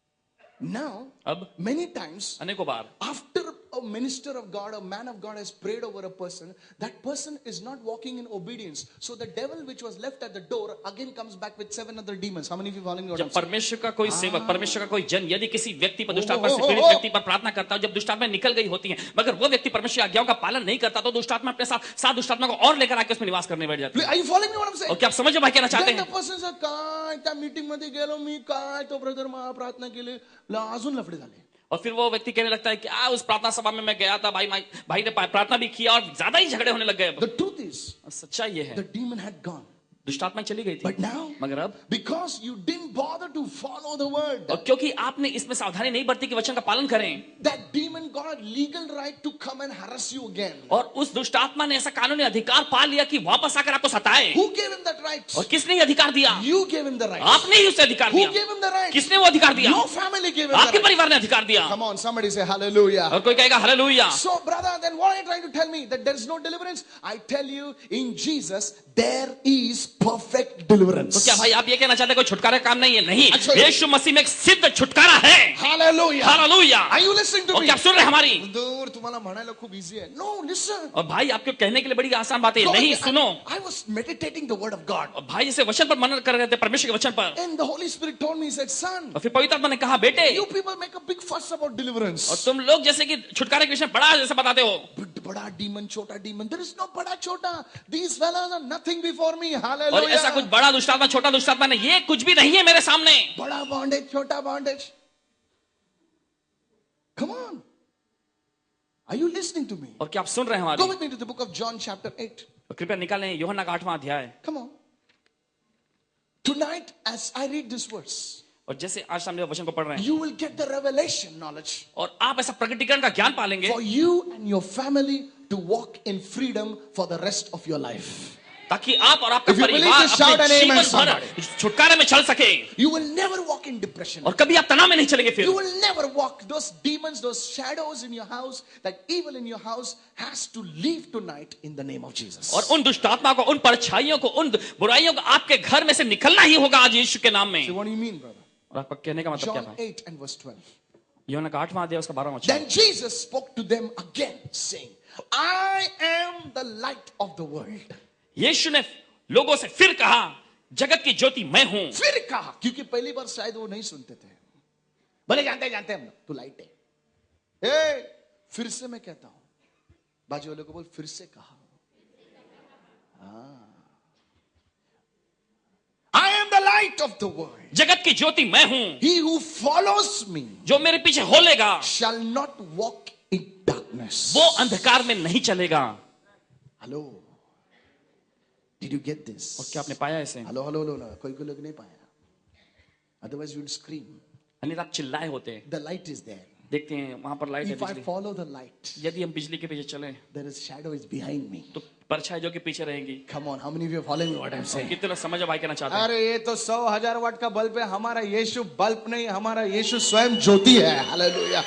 Now, अब many times अनेकों बार after a minister of God, a man of God has prayed over a person, that person is not walking in obedience. So the devil which was left at the door again comes back with 7 other demons. How many of you following what I'm जब saying? परमेश्वर का कोई सेवक, परमेश्वर का कोई जन यदि किसी व्यक्ति पर, दुष्टात्मा से ओ, पीड़ित ओ, ओ, व्यक्ति पर प्रार्थना करता है, जब दुष्टात्मा निकल गई होती है, मगर वो व्यक्ति परमेश्वर की आज्ञाओं का पालन नहीं करता, तो दुष्टात्मा अपने साथ दुष्टात्मा को और लेकर आके उसमें निवास करने बैठ जाती है। Are you following me what I'm saying? और क्या आप समझ में भाई कहना चाहते Then the हैं? person says, काय त्या मीटिंग मध्ये गेलो मी, काय तो ब्रदर महा प्रार्थना केली, अजून लफडे झाले. और फिर वो व्यक्ति कहने लगता है कि उस प्रार्थना सभा में मैं गया था, भाई ने प्रार्थना भी किया और ज्यादा ही झगड़े होने लग गए। The truth is, सच्चाई ये है the demon had gone. दुष्टात्मा चली गई थी, But now, मगर अब because you didn't bother to follow the word, और क्योंकि आपने इसमें सावधानी नहीं बरती कि वचन का पालन करें, that demon got a legal right to come and harass you again. और उस दुष्टात्मा ने ऐसा कानूनी अधिकार पा लिया कि वापस आकर आपको सताए। Who gave him that right? और किसने ये अधिकार दिया? You gave him the right. आपने ही उसे अधिकार Who दिया। gave him the right? किसने वो अधिकार दिया? Your family gave him आपके the right. परिवार ने अधिकार दिया। Come on, somebody say hallelujah. और कोई कहेगा hallelujah. So, brother, then what are you trying to tell me? That there is no deliverance? I tell you, in Jesus, there is perfect तो deliverance. क्या भाई आप ये कहना चाहते हैं कोई छुटकारा का काम नहीं है? नहीं, अच्छा, यीशु मसीह में एक सिद्ध छुटकारा है। Hallelujah. Hallelujah. Are you listening to और me? क्या आप सुन रहे हैं हमारी? दूर तुम्हाला म्हणायला खूप easy आहे. No, listen. और भाई आपको कहने के लिए बड़ी आसान बात है, No, नहीं सुनो। I was meditating the word of God. और भाई जैसे वचन पर मनन कर रहे थे, परमेश्वर के वचन पर, And the Holy Spirit told me, he said, son, और फिर पवित्र आत्मा ने कहा बेटे, you people make a big fuss about deliverance. और तुम लोग जैसे कि छुटकारे के विषय में बड़ा जैसे बताते हो, बड़ा demon, छोटा demon. There is no बड़ा छोटा. These fellows are nothing before me. और Hallelujah. ऐसा कुछ बड़ा दुष्टात्मा छोटा दुष्टात्मा नहीं, ये कुछ भी नहीं है मेरे सामने। बड़ा bondage, छोटा bondage. Come on. Are you listening to me? और क्या आप सुन रहे हैं Go हमारी? with me to the book of John chapter 8. और कृपया निकालें यूहन्ना का 8वां अध्याय। Come on. Tonight, as I read this verse, और जैसे आज सामने वचन को पढ़ रहे हैं, you will get the revelation knowledge और आप ऐसा प्रकटीकरण का ज्ञान पालेंगे for you and your family to walk in freedom for the rest of your life. ताकि आप और आपका If you believe परिवार this, shout अपने an amen, जीवन somebody. भर छुटकारे में चल सके, You will never walk in depression. और कभी आप तनाव में नहीं चलेंगे। फिर You will never walk. Those demons, those shadows in your house, that evil in your house has to leave tonight in the name of Jesus. और उन दुष्टात्मा को, उन परछाइयों को, उन बुराइयों को आपके घर में से निकलना ही होगा आज यीशु के नाम में। So what do you mean, brother? और आपका कहने का मतलब क्या John था? 8 and verse 12. यूहन्ना का 8वां अध्याय उसका 12वां वचन। Then Jesus spoke to them again, saying, I am the light of the world. यीशु ने लोगों से फिर कहा, जगत की ज्योति मैं हूं। फिर कहा, क्योंकि पहली बार शायद वो नहीं सुनते थे, भले जानते हम लोग, तू लाइट है। ए, फिर से मैं कहता हूं, बाजू वाले को बोल, फिर से कहा, I am the light of the world. जगत की ज्योति मैं हूं, He who follows me जो मेरे पीछे हो लेगा shall not walk in darkness. वो अंधकार में नहीं चलेगा। Hello. Did you get this? और क्या आपने पाया इसे? Hello, hello, hello. कोई लोग नहीं पाया. Otherwise you would scream. अन्यथा आप चिल्लाए होते। The light is there. देखते हैं वहां पर लाइट है If I बिजली। follow the light, यदि हम बिजली के पीछे चले there is shadow is behind me. तो परछाई जो के पीछे रहेंगी। Come on, how many of you are following what I'm saying? कितने लोग समझ भाई कहना चाहते हैं? अरे ये तो 100,000 वाट का बल्ब है, हमारा यीशु बल्ब नहीं, हमारा यीशु स्वयं ज्योति है। Hallelujah.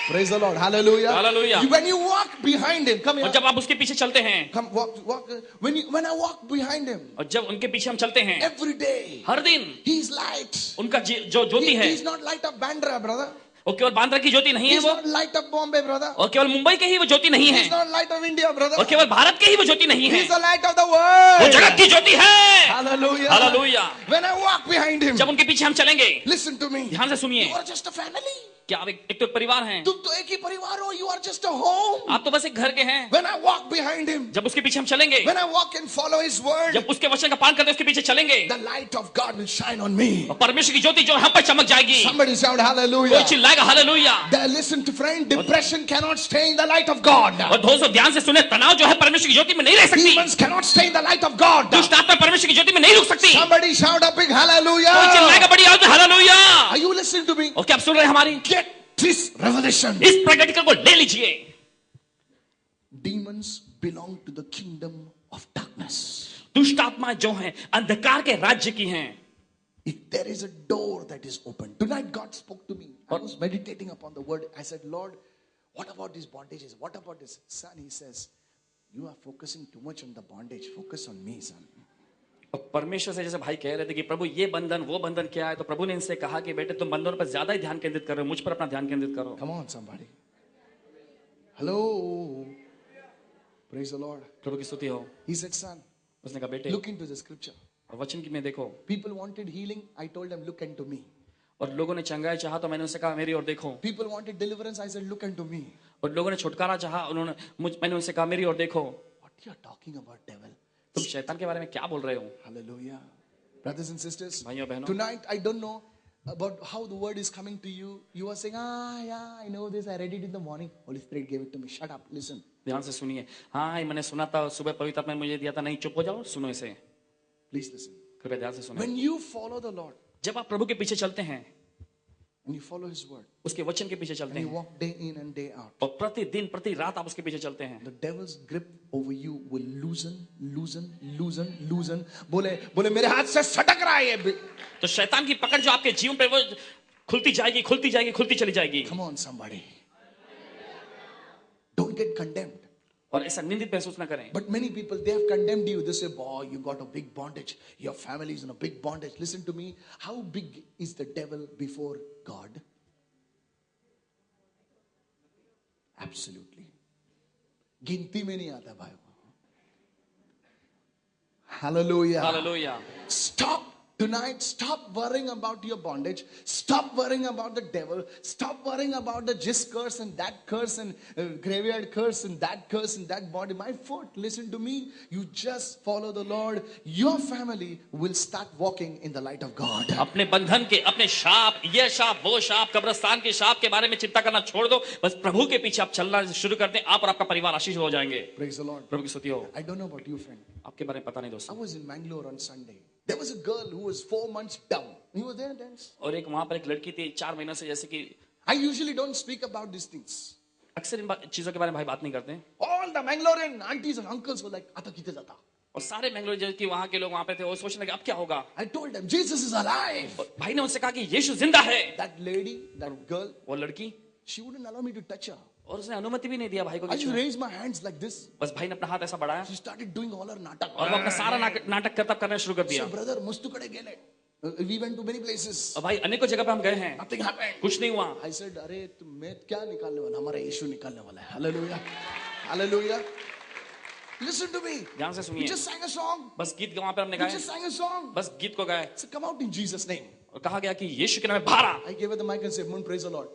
Praise the Lord. Hallelujah. Hallelujah. When you walk behind him, come here. और जब आप उसके पीछे चलते हैं, Come walk. When I walk behind him, और जब उनके पीछे हम चलते हैं every day, हर दिन, he's light. उनका जो ज्योति है, He's not light of Bandra, brother. वो केवल बांद्रा की ज्योति नहीं है He's वो, not light of Bombay, brother. और केवल मुंबई के ही वो ज्योति नहीं है, He's not light of India, brother. और केवल भारत के ही वो ज्योति नहीं है, He's the light of the वो world. जगत की ज्योति है। Hallelujah. Hallelujah. When I walk behind him, जब उनके पीछे हम चलेंगे, listen to me. ध्यान से सुनिए, You are just a family. क्या आप एक तो एक परिवार हैं, तुम तो एक ही परिवार हो. You are just a home. आप तो बस एक घर के हैं। When I walk behind him, जब उसके पीछे हम चलेंगे, when I walk and follow his word, जब उसके वचन का पालन करते उसके पीछे चलेंगे, the light of God will shine on me. और परमेश्वर की ज्योति जो हम पर चमक जाएगी। Somebody shout कोई hallelujah. चिल्लाएगा hallelujah. There, listen to friend, depression cannot stay in the light of God. और दोस्तों ध्यान से सुने, तनाव जो है परमेश्वर की ज्योति में नहीं रह सकती। Demons cannot stay in the light of God. दुष्ट आत्मा परमेश्वर की ज्योति में नहीं रुक सकती। Somebody shout a big कोई hallelujah. चिल्लाएगा बड़ी आवाज में hallelujah. Are you listening to me? और क्या आप सुन रहे हैं हमारी? Get this revelation. इस प्रकटीकरण को ले लीजिए। demons belong to the kingdom of darkness. दुष्ट आत्माएं जो हैं अंधकार के राज्य की हैं. If there is a door that is open. Tonight God spoke to me. I was meditating upon the word. I said, Lord, what about these bondages? What about this? Son, he says, you are focusing too much on the bondage. Focus on me, son. और परमेश्वर से जैसे भाई कह रहे थे कि प्रभु ये बंधन वो बंधन क्या है, तो प्रभु ने इनसे कहा कि बेटे तुम बंधनों पर ज्यादा ही ध्यान केंद्रित कर रहे हो, मुझ पर अपना ध्यान केंद्रित करो. Come on, somebody. Hello. Praise the Lord. प्रभु की स्तुति हो. He said, son, उसने कहा बेटे look into the scripture. और वचन की में देखो. People wanted healing. I told them, look unto me. और लोगों ने चंगाई चाहा तो मैंने उनसे कहा मेरी ओर देखो. People wanted deliverance. I said, look unto me. और लोगों ने छुटकारा चाहा, मैंने उनसे कहा मेरी ओर देखो. What you are talking about, devil? तुम शैतान के बारे में क्या बोल रहे हो? Hallelujah. Brothers and sisters, भाइयों बहनों, tonight I don't know about how the word is coming to you. You are saying, yeah, I know this. I read it in the morning. Holy Spirit gave it to me. Shut up. Listen. ध्यान से सुनिए. हाँ मैंने सुना था सुबह पवित्र आत्मा ने मुझे दिया था. नहीं चुप हो जाओ, सुनो इसे. Please listen. कृपया ध्यान से सुनो. When you follow the Lord, जब आप प्रभु के पीछे चलते हैं, and you follow His word, उसके वचन के पीछे चलते and you हैं, walk day in and day out, और प्रतिदिन प्रति रात आप उसके पीछे चलते हैं, the devil's grip over you will loosen. बोले मेरे हाथ से सटक रहा है ये. तो शैतान की पकड़ जो आपके जीवन पे वो खुलती चली जाएगी. Come on, somebody. Don't get condemned. और ऐसा निंदित महसूस ना करें. But many people, they have condemned you. They say, boy, you got a big bondage. Your family is in a big bondage. Listen to me. How big is the devil before God? Absolutely. गिनती में नहीं आता भाई. Hallelujah. Hallelujah. Stop tonight. Stop worrying about your bondage. Stop worrying about the devil. Stop worrying about the this curse and that curse and graveyard curse and that body. My foot, listen to me. You just follow the Lord. Your family will start walking in the light of God. अपने बंधन के, अपने शाप, ये शाप, वो शाप, कब्रिस्तान के शाप के बारे में चिंता करना छोड़ दो. बस प्रभु के पीछे आप चलना शुरू करते हैं, आप और आपका परिवार आशीष हो जाएंगे. Praise the Lord. प्रभु की स्तुति हो. I don't know about you, friend. आपके बारे में पता नहीं I दोस्तों. was in Mangalore on Sunday. There was a girl who was 4 months down. You were there, dance? और एक वहां पर एक लड़की थी 4 महीनों से, जैसे कि I usually don't speak about these things. अक्सर इन चीजों के बारे में भाई बात नहीं करते. All the Mangalorean aunties and uncles were like, "Ata kite jata." और सारे मैंगलोर जो कि वहां के लोग वहां पे थे, वो सोचने लगे अब क्या होगा. I told them, Jesus is alive. और भाई ने उनसे कहा कि यीशु जिंदा है. That lady, that girl, वो लड़की, she wouldn't allow me to touch her. और उसने अनुमति भी नहीं दिया भाई को. I just raised my hands like this. बस भाई ने अपना हाथ ऐसा बढ़ाया She started doing all her natak. और वो अपना सारा नाटक करना शुरू कर दिया. So brother, mustu kade gele. We went to many places. और भाई अनेकों जगह पे हम गए हैं, Nothing happened. कुछ नहीं हुआ. I said, अरे मैं क्या निकालने वाला? हमारा यीशु निकालने वाला है. Hallelujah. Hallelujah. Listen to me. ध्यान से We सुनिए. just sang a song. बस गीत वहां पर हमने We गाए, just sang a song. बस गीत को गाए So come out in Jesus' name. और कहा गया कि यीशु के नाम में बाहर आ. I gave her the mic and said, Moon, praise the Lord.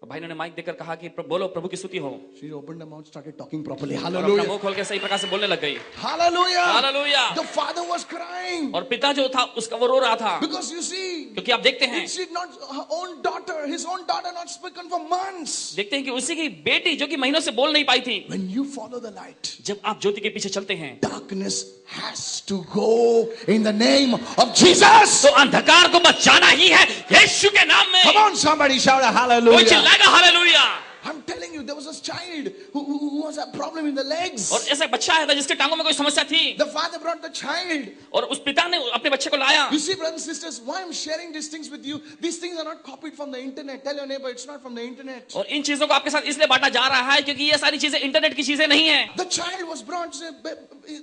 और भाई ने माइक देकर कहा कि बोलो प्रभु की स्तुति हो. She opened her mouth, started talking properly. और अपना Hallelujah. मुंह खोल के सही प्रकार से बोलने लग गई. Hallelujah. Hallelujah. The father was crying. और पिता जो था उसका वो रो रहा था, Because you see, क्योंकि आप देखते हैं she's not her own daughter, his own daughter, not spoken for months. देखते हैं कि उसी की बेटी जो कि महीनों से बोल नहीं पाई थी, When you follow the light, जब आप ज्योति के पीछे चलते हैं darkness has to go in the name of Jesus. तो अंधकार को बस जाना ही है यीशु के नाम में. Come on, somebody shout a कोई hallelujah. चिल्लाएगा hallelujah. I'm telling you, there was a child who was a problem in the legs. और ऐसा बच्चा आया था जिसके टांगों में कोई समस्या थी, The father brought the child. और उस पिता ने अपने बच्चे को लाया. You see, brothers and sisters, why I'm sharing these things with you? These things are not copied from the internet. Tell your neighbor, it's not from the internet. और इन चीजों को आपके साथ इसलिए बांटा जा रहा है क्योंकि ये सारी चीजें इंटरनेट की चीजें नहीं है. The child was brought.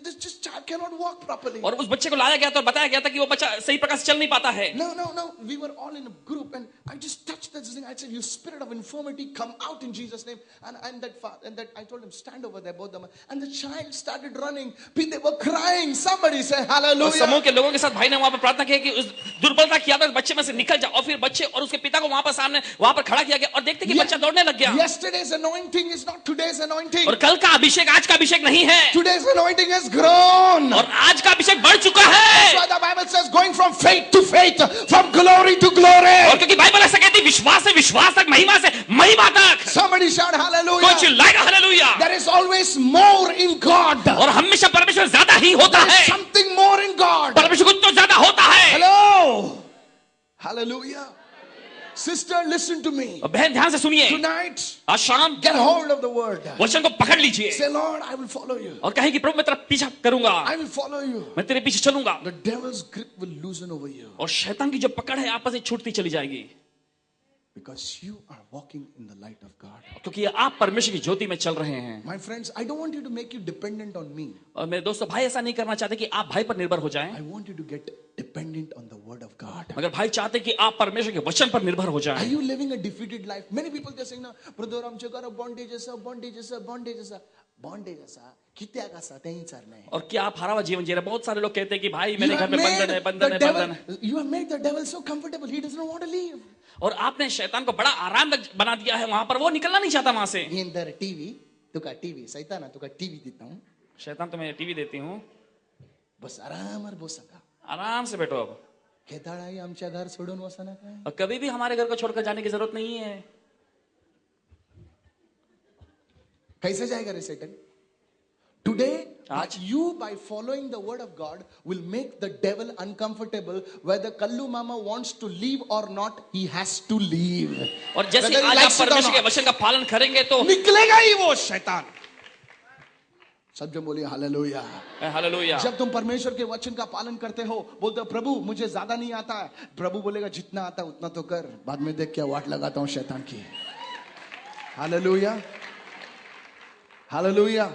This child cannot walk properly. और उस बच्चे को लाया गया था और बताया गया था कि वो बच्चा सही प्रकार से चल नहीं पाता है. No. We were all in a group, and I just touched that thing. I said, "You spirit of infirmity, come out in Jesus' name." And that I told him, stand over there, both of them. And the child started running. They were crying. Somebody say और hallelujah. समूह के लोगों के साथ भाई ने वहां पर प्रार्थना की कि उस दुर्बलता की आदत बच्चे में से निकल जाए. और फिर बच्चे और उसके पिता को वहां पर सामने वहां पर खड़ा किया गया और देखते कि बच्चा दौड़ने लग गया. Yesterday's anointing is not today's anointing. और कल का अभिषेक आज का अभिषेक नहीं है, Today's anointing has grown. और आज का अभिषेक बढ़ चुका That's है. why the Bible says going from faith to faith, from glory to glory. और क्योंकि बाइबल ऐसा कहती है विश्वास से विश्वास तक, महिमा से महिमा तक. Somebody shout कोई hallelujah. चिल्लाएगा hallelujah. There is always more in God. और हमेशा परमेश्वर ज्यादा ही होता There is है. something more in God. परमेश्वर कुछ तो ज्यादा होता है. Hello. Hallelujah. Sister, listen to me. और बहन ध्यान से सुनिए, Tonight, आज शाम get hold of the word. वचन को पकड़ लीजिए Say, Lord, I will follow you. और कहे कि प्रभु मैं तेरा पीछा करूंगा, I will follow you. मैं तेरे पीछे चलूंगा। The devil's grip will loosen over you. और शैतान की जो पकड़ है आपस में छूटती चली जाएगी, Because you are walking in the light of God. क्योंकि आप परमेश्वर की ज्योति में चल रहे हैं। My friends, I don't want you to make you dependent on me. और मेरे दोस्तों, भाई ऐसा नहीं करना चाहते कि आप भाई पर निर्भर हो जाएं, I want you to get dependent on the word of God. मगर भाई चाहते कि आप परमेश्वर के वचन पर निर्भर हो Are जाएं। you living a defeated life? Many people they're saying, "Na, brother, आमच्याकडे bondage असा, किती असा तेही चाललंय." और क्या आप हरा हुआ जीवन जी रहे? बहुत सारे लोग कहते हैं कि भाई You मेरे घर have में made बंधन है, बंधन the है, devil- बंधन है। you have made the devil so comfortable, he doesn't want to leave. और आपने शैतान को बड़ा आरामदायक बना दिया है, वहां पर वो निकलना नहीं चाहता वहां से। इंदर टीव्ही तुका टीव्ही सैताना तुका टीव्ही देता हूं, शैतान तो मैं टीवी देती हूँ, बस आरामात बसा. आराम से बैठो अब, खेताळाही आमच्या घर सोडून वसना काय. और कभी भी हमारे घर को छोड़कर जाने की जरूरत नहीं है। कैसे जाएगा रे सैतान? Today, आज you by following the word of God will make the devil uncomfortable. Whether Kallu Mama wants to leave or not, he has to leave. और जैसे Whether he आज आप likes it or परमेश्वर के not. वचन का पालन करेंगे तो निकलेगा ही वो शैतान. सब जन बोलिए हालेलुया. हालेलुया। जब तुम परमेश्वर के वचन का पालन करते हो, बोलते हो प्रभु मुझे ज्यादा नहीं आता है, प्रभु बोलेगा जितना आता है उतना तो कर, बाद में देख क्या वाट लगाता हूं शैतान की. Hallelujah, hallelujah.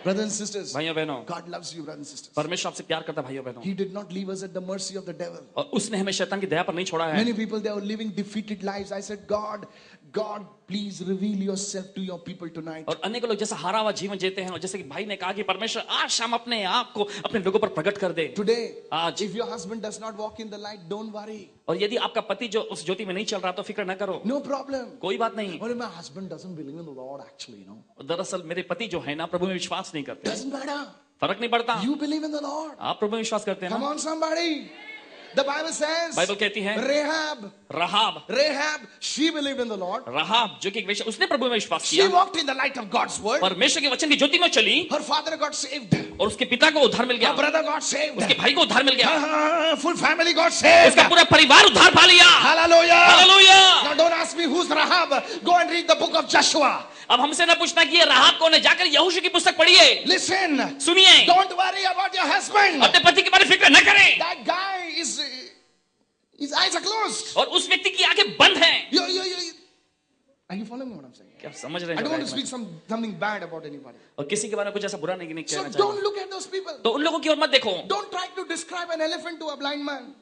Brothers and sisters, भाइयों बहनों, God loves you, brothers and sisters. परमेश्वर आपसे प्यार करता है भाइयों बहनों, He did not leave us at the mercy of the devil. और उसने हमें शैतान की दया पर नहीं छोड़ा है। Many people, they are living defeated lives. I said, God, please reveal yourself to your people tonight. और अनेक लोग जैसा हारा हुआ जीवन जीते हैं, और जैसे कि भाई ने कहा कि परमेश्वर आज शाम अपने आप को अपने लोगों पर प्रकट कर दे। Today, आज if your husband does not walk in the light, don't worry. और यदि आपका पति जो उस ज्योति में नहीं चल रहा तो फिक्र न करो, No problem. कोई बात नहीं। Well, my husband doesn't believe in the Lord, actually, you know. दरअसल मेरे पति जो है ना, प्रभु में विश्वास नहीं करते, Doesn't matter. फर्क नहीं पड़ता। You believe in the Lord. आप प्रभु में विश्वास करते हैं Come ना? on, somebody. The Bible says, Bible कहती है Rahab, she believed in the Lord. राहाब जो कि एक वेश्या, उसने प्रभु में विश्वास She किया, walked in the light of God's word. परमेश्वर के वचन की ज्योति में चली, Her father got saved. और उसके पिता को उद्धार मिल Her गया, brother got saved. उसके भाई को उद्धार मिल गया, Full family got saved. उसका पूरा परिवार उद्धार पा लिया। Hallelujah. Hallelujah. Now don't ask me who's Rahab. Go and read the book of Joshua. अब हमसे ना पूछना कि ये राहाब कौन है, जाकर यहोशू की पुस्तक पढ़िए, Listen. सुनिए, Don't worry about your husband. अपने पति के बारे में फिक्र न करें। That guy is, his eyes are closed. और उस व्यक्ति की आंखें बंद हैं। Are you following me what I'm saying? क्या समझ रहे I don't want to हैं? speak something bad about anybody. और किसी के बारे में कुछ ऐसा बुरा नहीं So कहना don't चाहिए, look at those people. तो उन लोगों की ओर मत देखो। Don't try to describe an elephant to a blind man.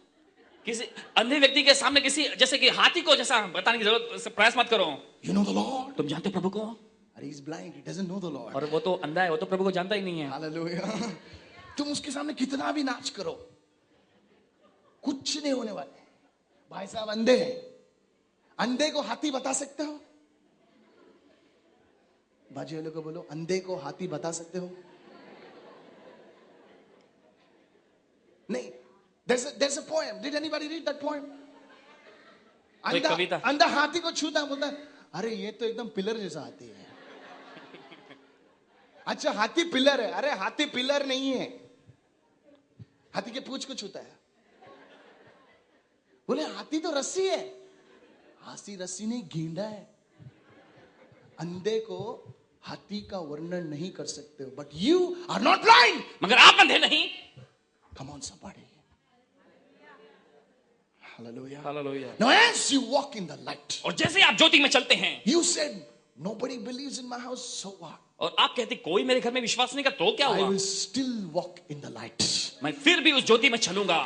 किसी अंधे व्यक्ति के सामने किसी जैसे कि हाथी को जैसा बताने की जरूरत, प्रयास मत करो। You know the Lord. तुम जानते हो प्रभु को, He's blind. He doesn't know the Lord. और वो तो अंधा है, वो तो प्रभु को जानता ही नहीं है। Hallelujah. तुम उसके सामने कितना भी नाच करो, कुछ नहीं होने वाले. भाई साहब अंधे हैं, अंधे को हाथी बता सकते हो? बाजी वाले को बोलो, अंधे को हाथी बता सकते हो? नहीं. There's a poem. Did anybody read that poem? अंधा हाथी को छूता है, बोलता है अरे ये तो एकदम पिलर जैसा हाथी है. अच्छा हाथी पिलर है, अरे हाथी पिलर नहीं है, हाथी के पूंछ को छूता है. बोले हाथी तो रस्सी है, हाथी रस्सी नहीं, गेंडा है. अंधे को हाथी का वर्णन नहीं कर सकते हो, but you are not blind. मगर आप अंधे नहीं। Come on somebody. Hallelujah. Hallelujah. Now as you walk in the light, और जैसे आप ज्योति में चलते हैं, you said nobody believes in my house, so what? और आप कहते कोई मेरे घर में विश्वास नहीं करता, तो क्या I हुआ? will still walk in the light. मैं फिर भी उस ज्योति में चलूंगा।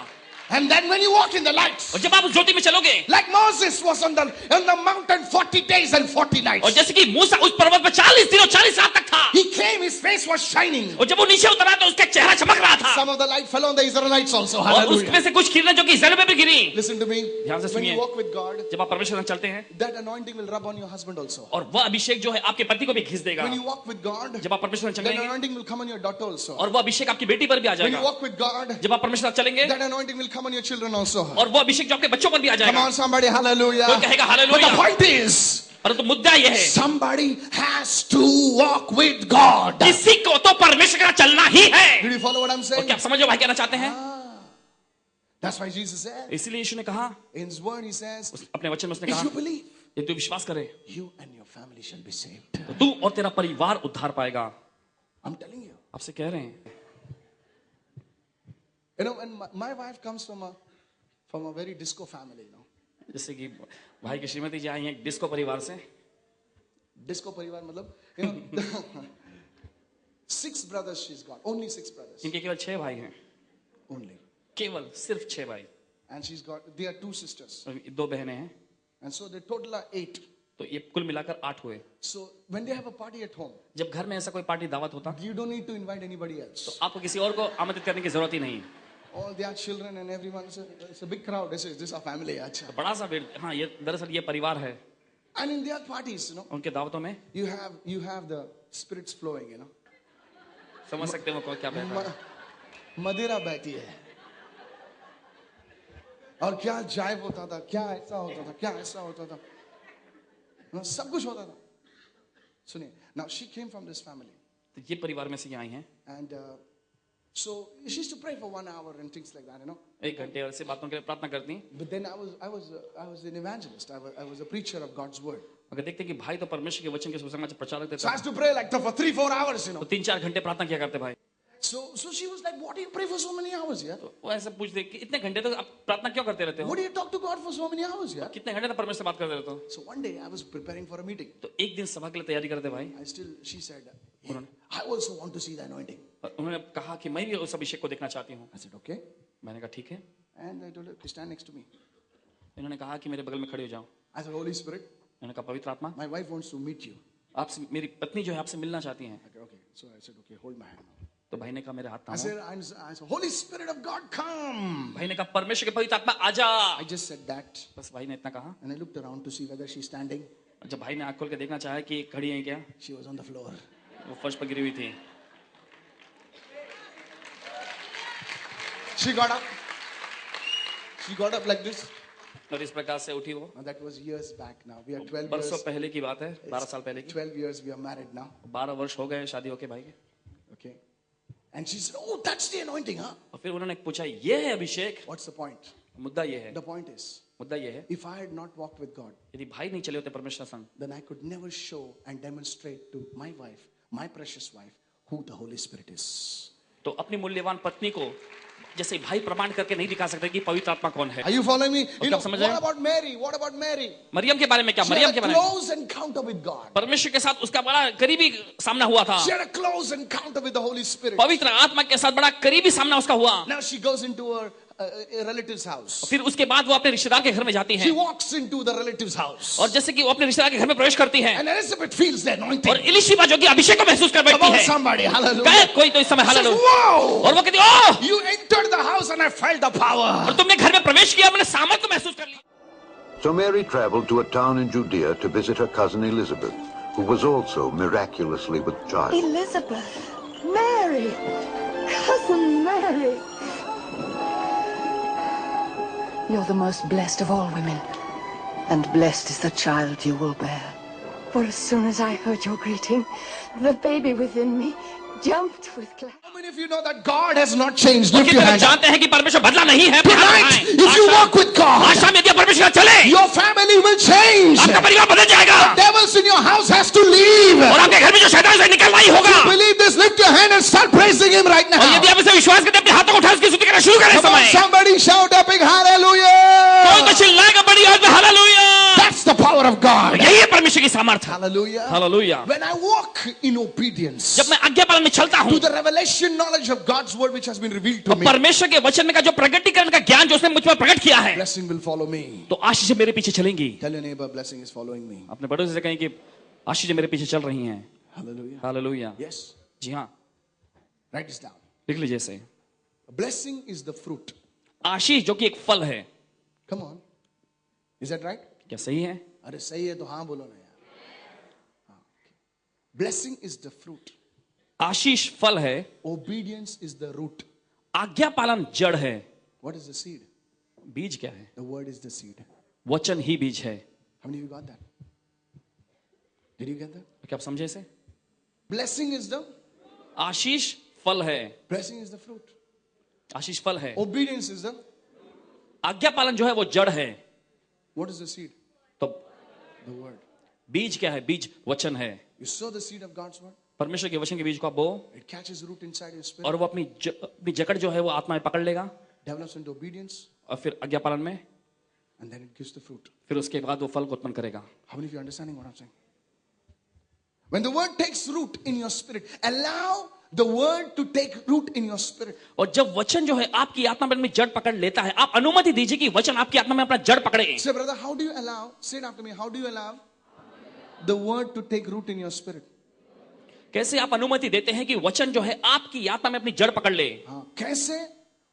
And then when you walk in the light, और जब आप उस ज्योति में चलोगे, like Moses was on the mountain 40 days and 40 nights. और जैसे कि मूसा उस पर्वत पर 40 दिनों 40 रात तक था, He came, his face was shining. और जब वो नीचे उतरा तो उसका चेहरा चमक रहा था, Some of the light fell on the Israelites also. और उसमें Hallelujah. से कुछ किरणें जो कि इस्राएल में भी गिरी। Listen to me. ध्यान से When you सुनिए, walk with God, जब आप परमेश्वर से चलते हैं, that anointing will rub on your husband also. और वह अभिषेक जो है आपके पति को भी खींच देगा। When you walk with God, जब आप परमेश्वर से that चलेंगे, anointing will come on your daughter also. और वह अभिषेक आपकी बेटी पर भी आ When you जाएगा। walk with God, जब आप परमेश्वर से चलेंगे, that anointing will come on your children also. और वो अभिषेक जो आपके बच्चों पर भी आ Come जाएगा। on somebody, hallelujah. कोई कहेगा But the hallelujah. point is, परंतु मुद्दा यह है, somebody has to walk with God. किसी को तो परमेश्वर का चलना ही है। Did you follow what I'm और saying? क्या आप समझो भाई कहना चाहते हैं? That's why Jesus said, इसीलिए यीशु ने कहा, in his word he says, अपने वचन में उसने if कहा, you believe, यदि तू विश्वास करे you and your family shall be saved. तो तू और तेरा परिवार उद्धार पाएगा। I'm telling you. आपसे कह रहे हैं। You know, when my wife comes from a very disco family, you know. जैसे कि भाई की श्रीमती जी आई हैं डिस्को परिवार से। Disco परिवार मतलब, you know, 6 brothers she's got, only 6 brothers. इनके केवल 6 भाई हैं, Only. केवल सिर्फ 6 भाई, And she's got, they are 2 sisters. और 2 बहनें हैं, And so the total are 8. तो ये कुल मिलाकर 8 हुए। So when they have a party at home, जब घर में ऐसा कोई पार्टी दावत होता, you don't need to invite anybody else. तो आपको किसी और को आमंत्रित करने की जरूरत ही नहीं। All their children and everyone, it's a big crowd. This is our family. Achha. तो बड़ा सा भीड़, हाँ ये दरअसल ये परिवार है। And in their parties, you know, उनके दावतों में you have the spirits flowing, you know. समझ सकते हो क्या बहता है। मदिरा बहती है और क्या जायब होता था, क्या ऐसा होता था, क्या ऐसा होता था, सब कुछ होता था। सुनिए, now she came from this family, तो ये परिवार में से ये आई हैं, and so she used to pray for 1 hour and things like that, you know. 1 घंटे और ऐसे बातों के लिए प्रार्थना करती हैं। But then I was an evangelist. I was a preacher of God's word. अगर देखते कि भाई तो परमेश्वर के वचन के सुसमाचार प्रचारक थे, So I used to pray like for 3-4 hours, you know. तो 3-4 घंटे प्रार्थना किया करते भाई। So she was like, "What do you pray for so many hours, yeah? तो वो ऐसे पूछते कि इतने घंटे तक आप प्रार्थना क्यों करते रहते हो? What do you talk to God for so many hours, yeah?" कितने घंटे तक परमेश्वर से बात करते रहते हो? So one day I was preparing for a meeting. तो एक दिन सभा के लिए तैयारी करते भाई, She said, "Hey, I also want to see the anointing." और उन्होंने कहा कि मैं भी उस अभिषेक को देखना चाहती हूँ। I said, "Okay." मैंने कहा ठीक है। And I told her, "Please stand next to me." इन्होंने कहा कि मेरे बगल में खड़े हो जाओ। I said, "Holy Spirit, मैंने कहा पवित्र आत्मा, my wife wants to meet you." आपसे, मेरी पत्नी जो है आपसे मिलना चाहती है। Okay. So I said, "Okay, hold my hand." तो भाई ने कहा मेरे हाथ I थामो। said, "Holy Spirit of God, come." भाई ने कहा परमेश्वर के पवित्र आत्मा आजा। I just said that. बस भाई ने इतना कहा, And I looked around to see whether she's standing. जब भाई ने आंख खोल के देखना चाहा कि खड़ी है क्या, She was on the floor. वो फर्श पर गिरी हुई थी। She got up. She got up like this. और इस प्रकार से उठी वो। Now that was years back now. We are 12 बरसों years. पहले की बात है, 12 साल पहले की। 12 years we are married now. 12 वर्ष हो गए शादी होके भाई के। Okay. And she said, "Oh, that's the anointing, huh?" और फिर उन्होंने पूछा ये है अभिषेक? What's the point? मुद्दा ये है, The point is, मुद्दा ये है, if I had not walked with God, यदि भाई नहीं चले होते परमेश्वर संग, then I could never show and demonstrate to my wife, my precious wife, who the Holy Spirit is. तो अपनी मूल्यवान पत्नी को जैसे भाई प्रमाण करके नहीं दिखा सकते कि पवित्र आत्मा कौन है। Are you following me? You know, समझ what रहे? about Mary? What about Mary? Maryam के बारे में क्या? She मरियम had के a बारे में close encounter with God. परमेश्वर के साथ उसका बड़ा करीबी सामना हुआ था। She had a close encounter with the Holy Spirit. पवित्र आत्मा के साथ बड़ा करीबी सामना उसका हुआ। Now she goes into her a relative's house. फिर उसके बाद वो अपने रिश्तेदार के घर में जाती She है, walks into the relative's house. और जैसे कि वो अपने रिश्तेदार के घर में प्रवेश करती है, And Elizabeth feels the anointing. और इलिशिबा जो कि अभिषेक को महसूस कर Come बैठती on, है। somebody. Hallelujah. कहे कोई तो इस समय Says, हालेलुया, "Wow! और वो कहती ओह, You entered the house and I felt the power." और तुमने घर में प्रवेश किया, मैंने सामर्थ को महसूस कर लिया। So Mary traveled to a town in Judea to visit her cousin Elizabeth, who was also miraculously with child. Elizabeth, Mary, cousin Mary. You're the most blessed of all women, and blessed is the child you will bear. For as soon as I heard your greeting, the baby within me jumped with gladness. How many of you know that God has not changed? Lift your कितने hand up. जानते हैं कि परमेश्वर बदला नहीं है? Tonight, if you walk with God, आशा में यदि परमेश्वर चले, your family will change. आपका परिवार बदल जाएगा, Devils in your house has to leave. और आपके घर में जो शैतान है निकलना ही होगा। Believe this, lift your hand and start praising Him right now. और यदि आप इसे विश्वास करते हैं, अपने हाथों को उठा उसकी स्तुति करना शुरू करें। Come on, समय somebody shout a big कोई तो hallelujah. चिल्लाएगा बड़ी आवाज में hallelujah. That's the power of God. यही है परमेश्वर की सामर्थ्य। Hallelujah. Hallelujah. When I walk in obedience जब मैं आज्ञा पालन में चलता हूँ, to the revelation knowledge of God's word which has been revealed to और me, परमेश्वर के वचन में का जो प्रकटीकरण का ज्ञान जो उसने मुझ पर प्रकट किया है, blessing will follow me. तो आशीष मेरे पीछे चलेंगी। Tell your neighbor, blessing is following me. अपने बड़ों से कहें कि आशीष मेरे पीछे चल रही हैं। Hallelujah. हालेलुया। Yes. जी हाँ, Write this down. लिख लीजिए इसे। A blessing is the fruit. आशीष जो कि एक फल है। Come on. Is that right? क्या सही है? अरे सही है तो हाँ बोलो ना यार. हाँ, okay. Blessing is the fruit. आशीष फल है, Obedience is the root. आज्ञा पालन जड़ है। What is the seed? बीज क्या है? The word is the seed. वचन ही बीज है। How many of you got that? Did you get that? क्या आप समझे इसे? Blessing is the आशीष फल है, blessing is the fruit. आशीष फल है, Obedience is the आज्ञा पालन जो है वो जड़ है। What is the seed? तो The word. बीज क्या है? बीज वचन है। You sow the seed of God's word, परमेश्वर के वचन के बीज को आप बो, it catches root inside your spirit, और वो अपनी जकड़ जो है वो आत्मा में पकड़ लेगा, develops into obedience, और फिर आज्ञा पालन में, and then it gives the fruit. फिर उसके बाद वो फल को उत्पन्न करेगा। How many of you are understanding what I'm saying? When the word takes root in your spirit, allow the word to take root in your spirit. और जब वचन जो है आपकी आत्मा में जड़ पकड़ लेता है, आप अनुमति दीजिए कि वचन आपकी आत्मा में अपना जड़ पकड़े। Say, brother, how do you allow? Say it after me. How do you allow the word to take root in your spirit? कैसे आप अनुमति देते हैं कि वचन जो है आपकी आत्मा में अपनी जड़ पकड़ ले? हाँ, कैसे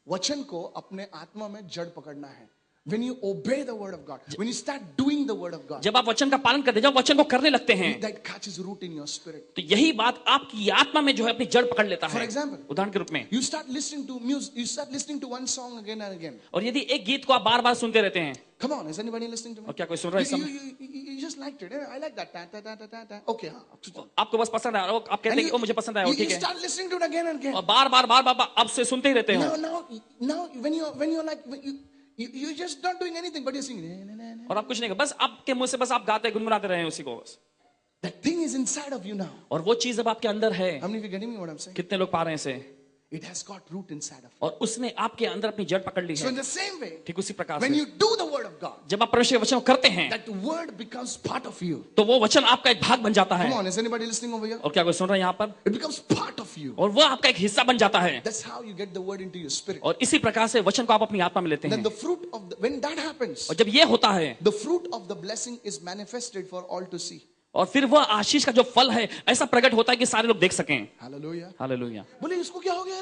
वचन को अपने आत्मा में जड़ पकड़ना है? When you obey the word of God, when you start doing the word of God, जब आप वचन का पालन करते हैं, जब वचन को करने लगते हैं, that catches root in your spirit. तो यही बात आपकी आत्मा में जो है अपनी जड़ पकड़ लेता For है। example, उदाहरण के रूप में, you start listening to music, you start listening to one song again and again. और यदि एक गीत को आप बार बार सुनते रहते हैं, Come on, is anybody listening to me? और क्या कोई सुन रहा है इस समय? You just liked it. I like that. Ta, ta, ta, ta, ta, ta. Okay, हाँ. आपको बस पसंद आया, आप कहते हैं कि वो मुझे पसंद आया, वो you ठीक है, start listening to it again and again. और बार बार आप से सुनते ही रहते हो, Now, when you're like, you're just not doing anything, but you're singing. और आप कुछ नहीं कर, बस आपके मुंह से बस आप गाते गुनगुनाते रहे हैं उसी को बस, That thing is inside of you now. और वो चीज अब आपके अंदर है। How many of you getting me what I'm saying? कितने लोग पा रहे हैं इसे? It has got root inside of you. और उसने आपके अंदर अपनी जड़ पकड़ ली So in है। the same way, ठीक उसी प्रकार when से you do the word of God, जब आप परमेश्वर के वचन को करते हैं, that word becomes part of you. तो वो वचन आपका एक भाग बन जाता है। Come on, is anybody listening over here? और क्या कोई सुन रहा है यहाँ पर? It becomes part of you. और वो आपका एक हिस्सा बन जाता है, That's how you get the word into your spirit. और इसी प्रकार से वचन को आप अपनी आत्मा में लेते Then हैं। the fruit of when that happens, और जब ये होता है, the fruit of the blessing is manifested for all to see. और फिर वह आशीष का जो फल है ऐसा प्रकट होता है कि सारे लोग देख सकें। Hallelujah. हालेलुया। बोले इसको क्या हो गया?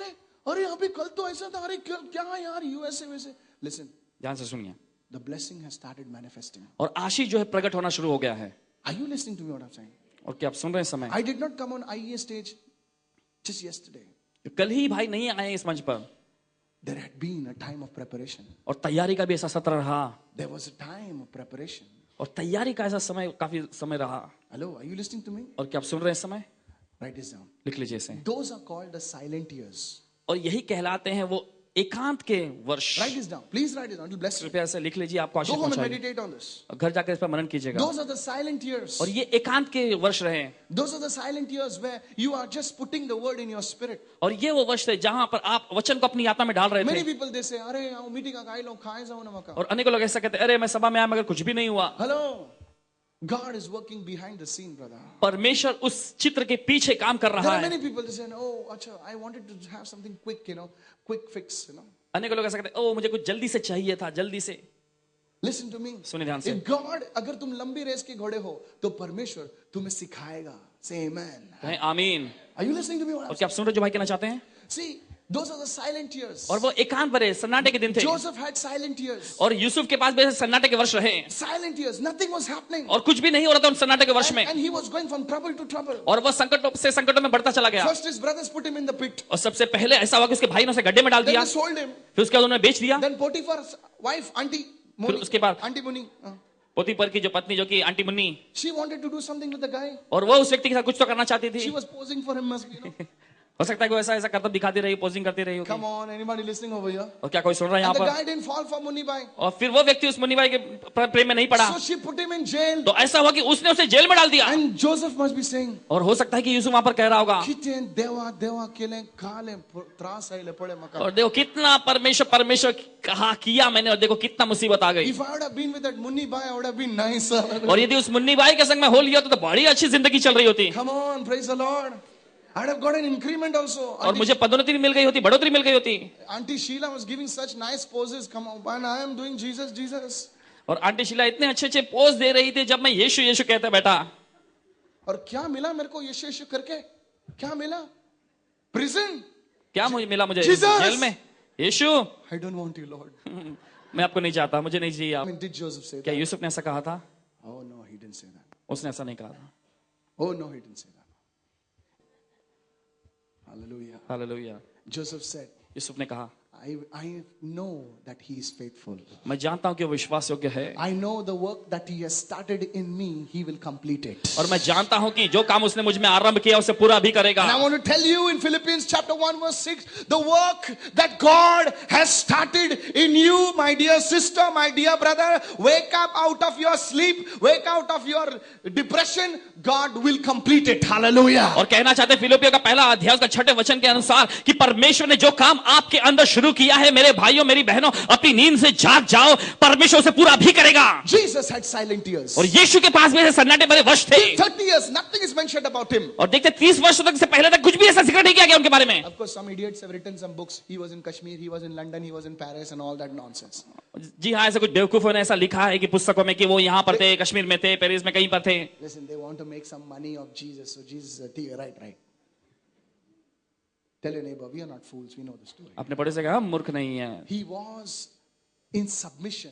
अरे यहाँ पे कल तो ऐसा था, अरे क्या यार यूएसए वैसे. Listen, ध्यान से सुनिए, the blessing has started manifesting. और आशीष जो है प्रकट होना शुरू हो गया है। Are you listening to me what I'm saying? और क्या आप सुन रहे हैं इस समय? I did not come on IEA stage just yesterday. कल ही भाई नहीं आए इस मंच पर, There had been a time of preparation. और तैयारी का भी ऐसा सत्र रहा, There was a time of preparation. और तैयारी का ऐसा समय काफी समय रहा। Hello, are you listening to me? और क्या आप सुन रहे हैं इस समय? Write this down. लिख लीजिए इसे। Those are called the silent years. और यही कहलाते हैं वो एकांत के वर्ष। Write this down. Please write it down. It'll bless you. कृपया से लिख लीजिए, आपको Go आशीष home and पहुंचाएगी। meditate on this. और घर जाकर इस पर मनन कीजिएगा। Those are the silent years. और ये एकांत के वर्ष रहे। Those are the silent years where you are just putting the word in your spirit. और ये वो वर्ष थे जहां पर आप वचन को अपनी आत्मा में डाल रहे Many थे। people they say, "अरे आओ मीटिंग का लो खाए जाओ नमक." और अनेक लोग ऐसा कहते हैं, अरे मैं सभा में आया मगर कुछ भी नहीं हुआ। Hello. God is working behind the scene, brother. परमेश्वर उस चित्र के पीछे काम कर There रहा are है। many people that say, "Oh, acha, I wanted to have something quick, quick fix, अनेक लोग ऐसा कहते हैं, ओ मुझे कुछ जल्दी से चाहिए था, जल्दी से। Listen to me. सुनिए ध्यान से। If God, अगर तुम लंबी रेस के घोड़े हो, तो परमेश्वर तुम्हें सिखाएगा. Say amen. कहें आमीन। Are you listening to me? What और I'm क्या आप सुन रहे जो भाई कहना चाहते हैं? saying? See, those are the silent years. और वो एकांत भरे सन्नाटे के दिन थे, Joseph had silent years. और यूसुफ के पास भी ऐसे सन्नाटे के वर्ष रहे, Silent years. Nothing was happening. और कुछ भी नहीं हो रहा था उन सन्नाटे के वर्ष में, And he was going from trouble to trouble. और वह संकटों से संकटों में बढ़ता चला गया। First his brothers put him in the pit. और सबसे पहले ऐसा हुआ कि उसके भाई ने उसे गड्ढे में डाल Then दिया, they sold him. फिर उसके बाद उन्होंने बेच दिया। Then Potiphar's wife, Auntie फिर Moni, उसके बाद Auntie Moni, पोतीपर की जो पत्नी जो कि aunty Munni, she wanted to do something with the guy. और वो उस व्यक्ति के साथ कुछ तो करना चाहती She थी। was posing for him, must be. हो सकता है कि वो ऐसा ऐसा करतब दिखाती रही, पोजिंग करती रही होगी। Come on, anybody listening over here? और क्या कोई सुन रहा है यहाँ And the पर? guy didn't fall for Munibai. और फिर वो व्यक्ति उस मुन्नी भाई के प्रेम में नहीं पड़ा, So she put him in jail. तो ऐसा हुआ कि उसने उसे जेल में डाल दिया। And Joseph must be saying, और हो सकता है कि यूसुफ वहां पर कह रहा होगा, "Kiten dewa kele kale tras aile pade maka." और देखो कितना परमेश्वर कहा किया मैंने, और देखो कितना मुसीबत आ गई। If I would have been with that Munibai, I would have been nicer. और यदि उस मुन्नी भाई के संग में हो लिया तो बड़ी अच्छी जिंदगी चल रही होती, Come on, praise the Lord. I'd have got an increment also. और मुझे पदोन्नति भी मिल गई होती, बढ़ोतरी मिल गई होती। Auntie Sheila was giving such nice poses. Come on, man, I am doing Jesus, Jesus. और आंटी शीला इतने अच्छे अच्छे पोज दे रही थी जब मैं यीशु यीशु कहता बेटा। और क्या मिला मेरे को यीशु यीशु करके? क्या मिला? Prison. क्या मुझे मिला? मुझे Jesus! जेल में। यीशु, I don't want you, Lord. मैं आपको नहीं चाहता, मुझे नहीं चाहिए I आप। mean, did Joseph say क्या that? यूसुफ ने ऐसा कहा था? Oh no, he didn't say that. उसने ऐसा नहीं कहा था। Oh no, he didn't say that. Hallelujah. Hallelujah. Joseph said, Yusuf ने कहा, I know that he is faithful. मैं जानता हूं कि वो विश्वास योग्य है, I know the work that he has started in me, he will complete it. और मैं जानता हूं कि जो काम उसने मुझ में आरंभ किया उसे पूरा भी करेगा। And I want to tell you in Philippians chapter 1 verse 6, the work that God has started in you, my dear sister, my dear brother, wake up out of your sleep, wake out of your depression, God will complete it. Hallelujah. और कहना चाहते फिलिपियों का पहला अध्याय उसका 6ठे वचन के अनुसार कि परमेश्वर ने जो काम आपके अंदर शुरू किया है, मेरे भाइयों मेरी बहनों, अपनी नींद से जाग जाओ, परमेश्वर उसे पूरा भी करेगा। Jesus had silent years. और यीशु के पास भी ऐसे सन्नाटे भरे वर्ष थे। 30 years, nothing is mentioned about him. और देखते 30 वर्षों तक से पहले तक कुछ भी ऐसा जिक्र नहीं किया गया उनके बारे में। Of course, some idiots have written some books. He was in Kashmir, he was in London, he was in Paris, and all that nonsense. जी हाँ, ऐसा कुछ बेवकूफों ने ऐसा लिखा है कि पुस्तकों में कि वो यहाँ पर थे, कश्मीर में थे, पेरिस में कहीं पर थे। Listen, they want to make some money of Jesus. So Jesus, right. Tell your neighbor, we are not fools. We know the story. अपने बड़े से कहा हम मूर्ख नहीं है। He was in submission.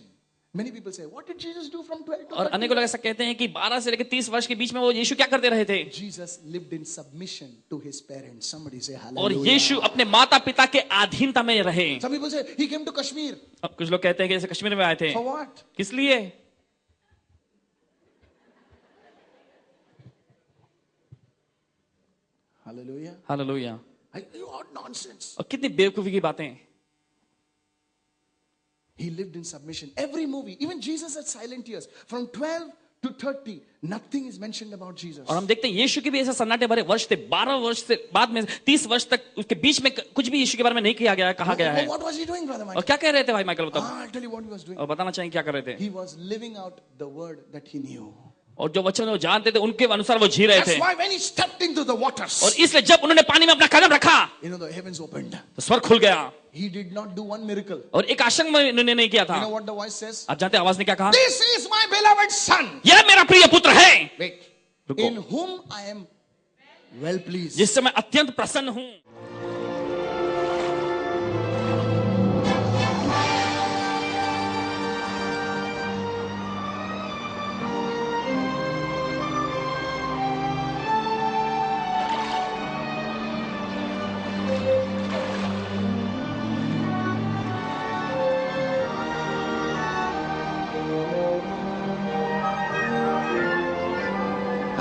Many people say, what did Jesus do from 12 to और 30? अनेक लोग ऐसा कहते हैं कि 12 से लेकर 30 वर्ष के बीच में वो यीशु क्या करते रहे थे। Jesus lived in submission to his parents. Somebody say और hallelujah. यीशु अपने माता पिता के अधीनता में रहे। Some people say he came to Kashmir. अब कुछ लोग कहते हैं कि जैसे कश्मीर में आए थे, For what? किस लिए? Hallelujah. हालेलुया। What nonsense. और कितनी बेवकूफी की बातें। He lived in submission. Every movie, even Jesus had silent years. From 12 to 30, nothing is mentioned about Jesus. और हम देखते हैं यीशु के भी ऐसे सन्नाटे भरे वर्ष थे। 12 वर्ष से बाद में 30 वर्ष तक उसके बीच में कुछ भी यीशु के बारे में नहीं किया गया, कहा गया है। What was he doing, brother और Michael? क्या कह रहे थे भाई माइकल, बताओ। I'll tell you what he was doing. और बताना चाहिए क्या कर रहे थे। He was living out the word that he knew. और जो वचन वो जानते थे उनके अनुसार वो जी रहे थे। That's why when he stepped into the waters, और इसलिए जब उन्होंने पानी में अपना कदम रखा, the heavens opened. तो स्वर्ग खुल गया। He did not do one miracle. और एक आशंक में उन्होंने नहीं किया था। You know what the voice says? आप जानते हैं आवाज ने क्या कहा? This is my beloved son. यह मेरा प्रिय पुत्र है, Wait. रुको। In whom I am well pleased. जिससे मैं अत्यंत प्रसन्न हूं।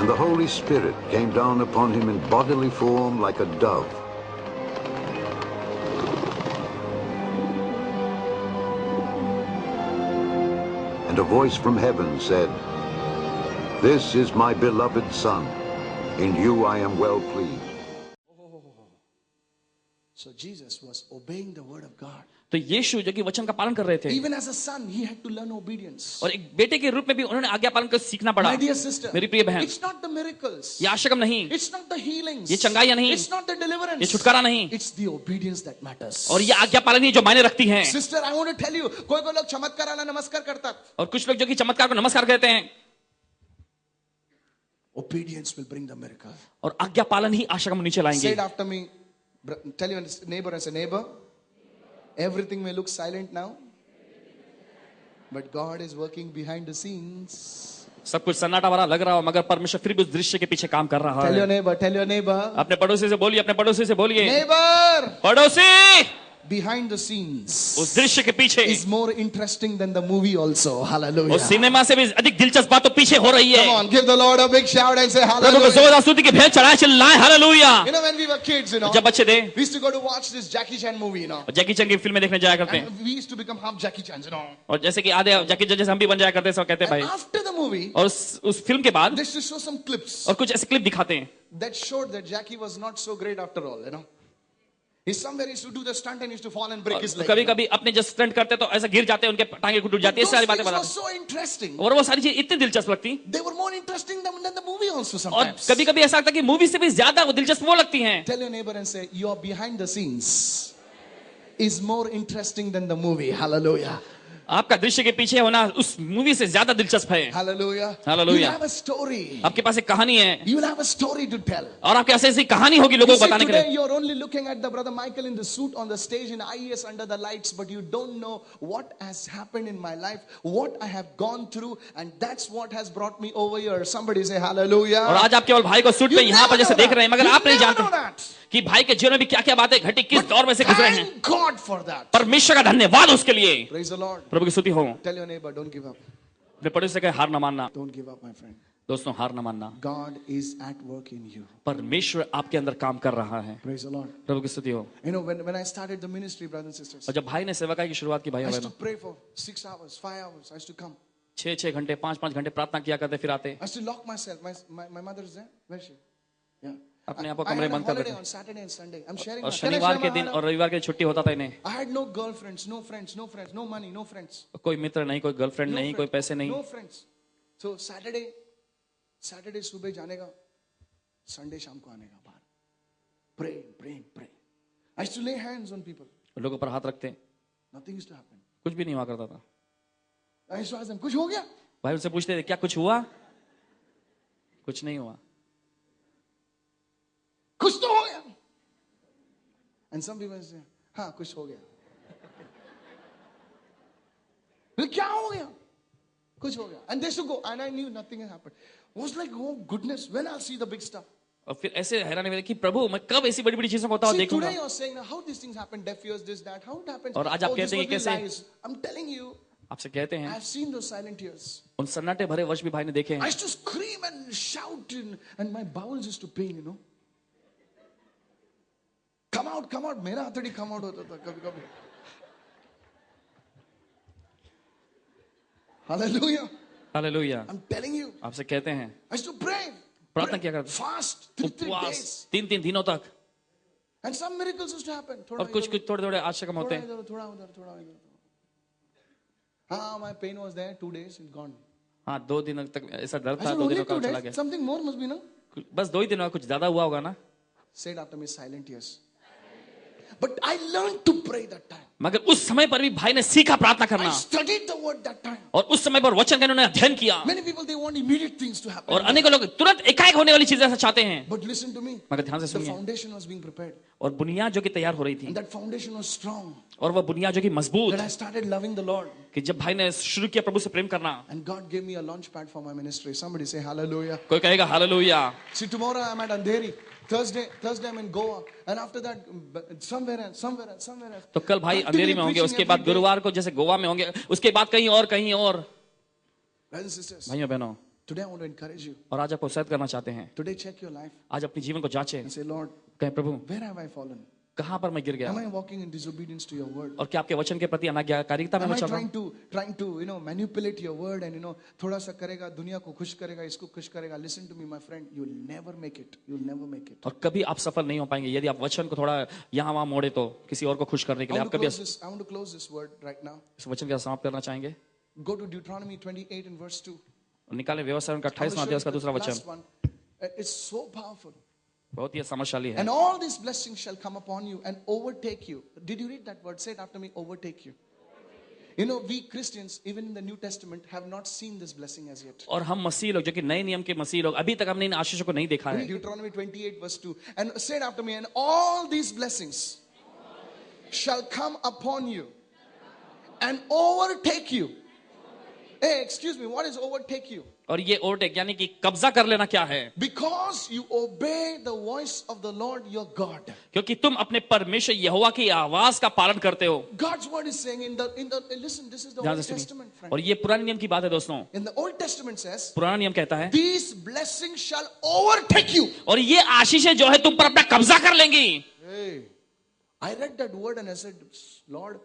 And the Holy Spirit came down upon him in bodily form like a dove. And a voice from heaven said, "This is my beloved Son. In you I am well pleased." So Jesus was obeying the word of God. तो यीशु जो कि वचन का पालन कर रहे थे, Even as a son, he had to learn obedience. और एक बेटे के रूप में भी उन्होंने आज्ञा पालन कर सीखना पड़ा। My dear sister, मेरी प्रिय बहन, it's not the miracles. ये आशकम नहीं, It's not the healings. ये चंगाइयां नहीं, It's not the deliverance. ये छुटकारा नहीं, It's the obedience that matters. और ये आज्ञा पालन ही जो मायने रखती है। Sister, I want to tell you, कोई लोग चमत्काराला नमस्कार करतात. और कुछ लोग जो कि चमत्कार को नमस्कार कहते हैं, Obedience will bring the miracle. और आज्ञा पालन ही आशा को नीचे Say लाएंगे। it after me. Tell your neighbor and say, neighbor, everything may look silent now, but God is working behind the scenes. सब कुछ सन्नाटा भरा लग रहा हो, मगर परमेश्वर फिर भी उस दृश्य के पीछे काम कर रहा Tell your है। neighbor, tell your neighbor. अपने पड़ोसी से बोलिए, अपने पड़ोसी से बोलिए, Neighbor, पड़ोसी, behind the scenes उस दृश्य के पीछे, is more interesting than the movie also. Hallelujah. उस सिनेमा से भी अधिक दिलचस्प बात तो पीछे हो रही है। Come on, give the Lord a big shout and say प्रभु को hallelujah. जोरदार स्तुति की भेंट चढ़ाए चिल्लाएं hallelujah. You know, when we were kids, जब बच्चे थे, we used to go to watch this Jackie Chan movie, और जैकी चैन की फिल्में देखने जाया करते हैं, and we used to become half Jackie Chans, और जैसे कि आधे जैकी चैन जैसे हम भी बन जाया करते हैं, सब कहते हैं And भाई। after the movie, और उस फिल्म के बाद they used to show some clips और कुछ ऐसे क्लिप दिखाते हैं that showed that Jackie was not so great after all, He somewhere used to do the stunt and used to fall and break his leg. कभी कभी अपने जब stunt करते तो ऐसा गिर जाते हैं, उनके टांगे टूट जाती है, Those सारी बातें things were बताते so interesting. हैं। और वो सारी चीज इतनी दिलचस्प लगती, They were more interesting than the movie also और sometimes. कभी कभी ऐसा लगता है कि मूवी से भी ज्यादा वो दिलचस्प वो लगती हैं। Tell your neighbor and say, your behind the scenes is more interesting than the movie. Hallelujah. आपका दृश्य के पीछे होना उस मूवी से ज्यादा दिलचस्प है। Hallelujah. Hallelujah. You have a story. आपके पास एक कहानी है, You will have a story to tell. और आपके ऐसी ऐसी कहानी होगी लोगों You को see, बताने के today लिए। you're only looking at the brother Michael in the suit on the stage in IES under the lights, but you don't know what has happened in my life, what I have gone through, and that's what has brought me over here. Somebody say hallelujah. और आज आप केवल भाई को suit पे You यहाँ पर never जैसे know देख रहे हैं, that. मगर You आप नहीं never know जानते that. कि भाई के जीवन में भी क्या क्या बातें घटी, किस दौर में से गुजरे हैं। Thank God for that. परमेश्वर का धन्यवाद उसके लिए। Praise the Lord. प्रभु की स्तुति हो। Tell your neighbor, don't give up. अपने पड़ोसी से कहे हार न मानना। Don't give up, my friend. दोस्तों हार न मानना। God is at work in you. परमेश्वर आपके अंदर काम कर रहा है। Praise the Lord. प्रभु की स्तुति हो। You know, when I started the ministry, brothers and sisters, और जब भाई ने सेवकाई की शुरुआत की, भाई I used बहनों, to pray for 6 hours, 5 hours. I used to come. 6 घंटे 5 घंटे प्रार्थना किया करते, फिर आते। I used to lock myself. My mother is there. Where is she? Yeah. अपने आप को I कमरे had a बंद कर holiday देते। on Saturday and Sunday. I'm sharing. और my- Can I शनिवार share के my दिन heart और रविवार के छुट्टी होता था इन्हें। I had no girlfriends, no friends, no friends, no money, no friends. कोई मित्र नहीं, कोई गर्लफ्रेंड नहीं, कोई पैसे नहीं। No friends. So Saturday सुबह जाने का, Sunday शाम को आने का बाहर. Pray. I used to lay hands on people. लोगों पर हाथ रखते, Nothing used to happen. कुछ भी नहीं हुआ करता था। I used to ask them, कुछ हो गया? भाई उनसे पूछते थे क्या कुछ हुआ? कुछ नहीं हुआ। कुछ तो हो गया. And some people say, हाँ कुछ हो गया. क्या हो गया? कुछ हो गया. And they used to go, and I knew nothing had happened. I was like, oh goodness, when I'll see the big stuff. और फिर ऐसे हैरानी में कि प्रभु मैं कब ऐसी बड़ी बड़ी चीजों को होता हुआ See, देखूंगा। today you're saying how these things happen, deaf ears, this, that, how it happens. और आज आप Oh, this कहते हैं must be कैसे- lies. I'm telling you, आपसे कहते हैं I've seen those silent ears. उन सन्नाटे भरे वर्ष भी भाई ने देखे I हैं। used to scream and shout, and my bowels used to pain, you know. Come out. मेरा हथड़ी come out होता था कभी. Hallelujah. Hallelujah. I'm telling you. आपसे कहते हैं I used to pray. प्रार्थना किया करते, Fast. 3 days. उपवास 3 दिनों तक, And some miracles used to happen. और कुछ थोड़े आश्चर्य होते हैं। थोड़ा उधर. My pain was there 2 days, it's gone. हाँ 2 दिन तक ऐसा दर्द I था, said, 2 only दिनों का 2 चला days. गया। Something more must be, no? बस 2 ही दिन हुआ, कुछ ज्यादा हुआ होगा ना। Said after me, silent ears. But I learned to pray that time. मगर उस समय पर भी भाई ने सीखा प्रार्थना I करना, studied the word that time. और उस समय पर वचन का इन्होंने अध्ययन किया। Many people, they want immediate things to happen. और अनेक लोग तुरंत एकाएक होने वाली चीजें ऐसा चाहते हैं, But listen to me. मगर ध्यान से The सुनिए। foundation was being prepared. और बुनियाद जो कि तैयार हो रही थी, And that foundation was strong. और वह बुनियाद जो कि मजबूत, That I started loving the Lord. कि जब भाई ने शुरू किया प्रभु से प्रेम करना, And God gave me a launch pad for my ministry. Somebody say hallelujah. कोई कहेगा hallelujah. See, tomorrow I'm at Andheri. Thursday I'm in Goa. And after that, somewhere else. तो कल भाई अंधेरी में होंगे, उसके बाद गुरुवार को जैसे गोवा में होंगे, उसके बाद कहीं और। Brothers and sisters, भाइयों बहनों, today I want to encourage you. और आज आपको उत्साहित करना चाहते हैं। Today check your life आज अपने जीवन को जांचें, and say, Lord, कहें प्रभु where have I fallen? कहां पर मैं गिर गया, Am I walking in disobedience to your word? और क्या आपके वचन के प्रति अनाज्ञाकारिता में Am मैं I चल रहा हूं? trying to manipulate your word and थोड़ा सा करेगा, दुनिया को खुश करेगा, इसको खुश करेगा. Listen to me, my friend. You'll never make it. और कभी आप सफल नहीं हो पाएंगे यदि आप वचन को थोड़ा यहाँ वहां मोड़े तो, किसी और को खुश करने के I लिए। want आप to कभी close this word right now. इस वचन के साथ समाप्त करना चाहेंगे। Go to Deuteronomy 28 and verse 2. निकाले व्यवस्था का I will 28वां show अध्याय you उसका the दूसरा वचन, last one. It's so powerful. बहुत ही समझशाली है। And all these blessings shall come upon you and overtake you. Did you read that word? Say it after me, overtake you. You know, we Christians, even in the New Testament, have not seen this blessing as yet. और हम मसीह लोग जो कि नए नियम के मसीह लोग, अभी तक हमने इन आशीषों को नहीं देखा है। Deuteronomy 28 verse 2. And say it after me, and all these blessings shall come upon you and overtake you. Hey, excuse me, what is overtake you? और ये ओवरटेक यानी कि कब्जा कर लेना क्या है? Because you obey the voice of the Lord your God. क्योंकि तुम अपने परमेश्वर यहोवा की आवाज का पालन करते हो। God's word is saying in the listen, this is the ध्यान Old से सुनिए। Testament, friend. और ये पुराने नियम की बात है दोस्तों। In the Old Testament says, पुराना नियम कहता है, these blessings shall overtake you. और ये आशीषें जो है तुम पर अपना कब्जा कर लेंगी। Hey, I read that word and I said, Lord,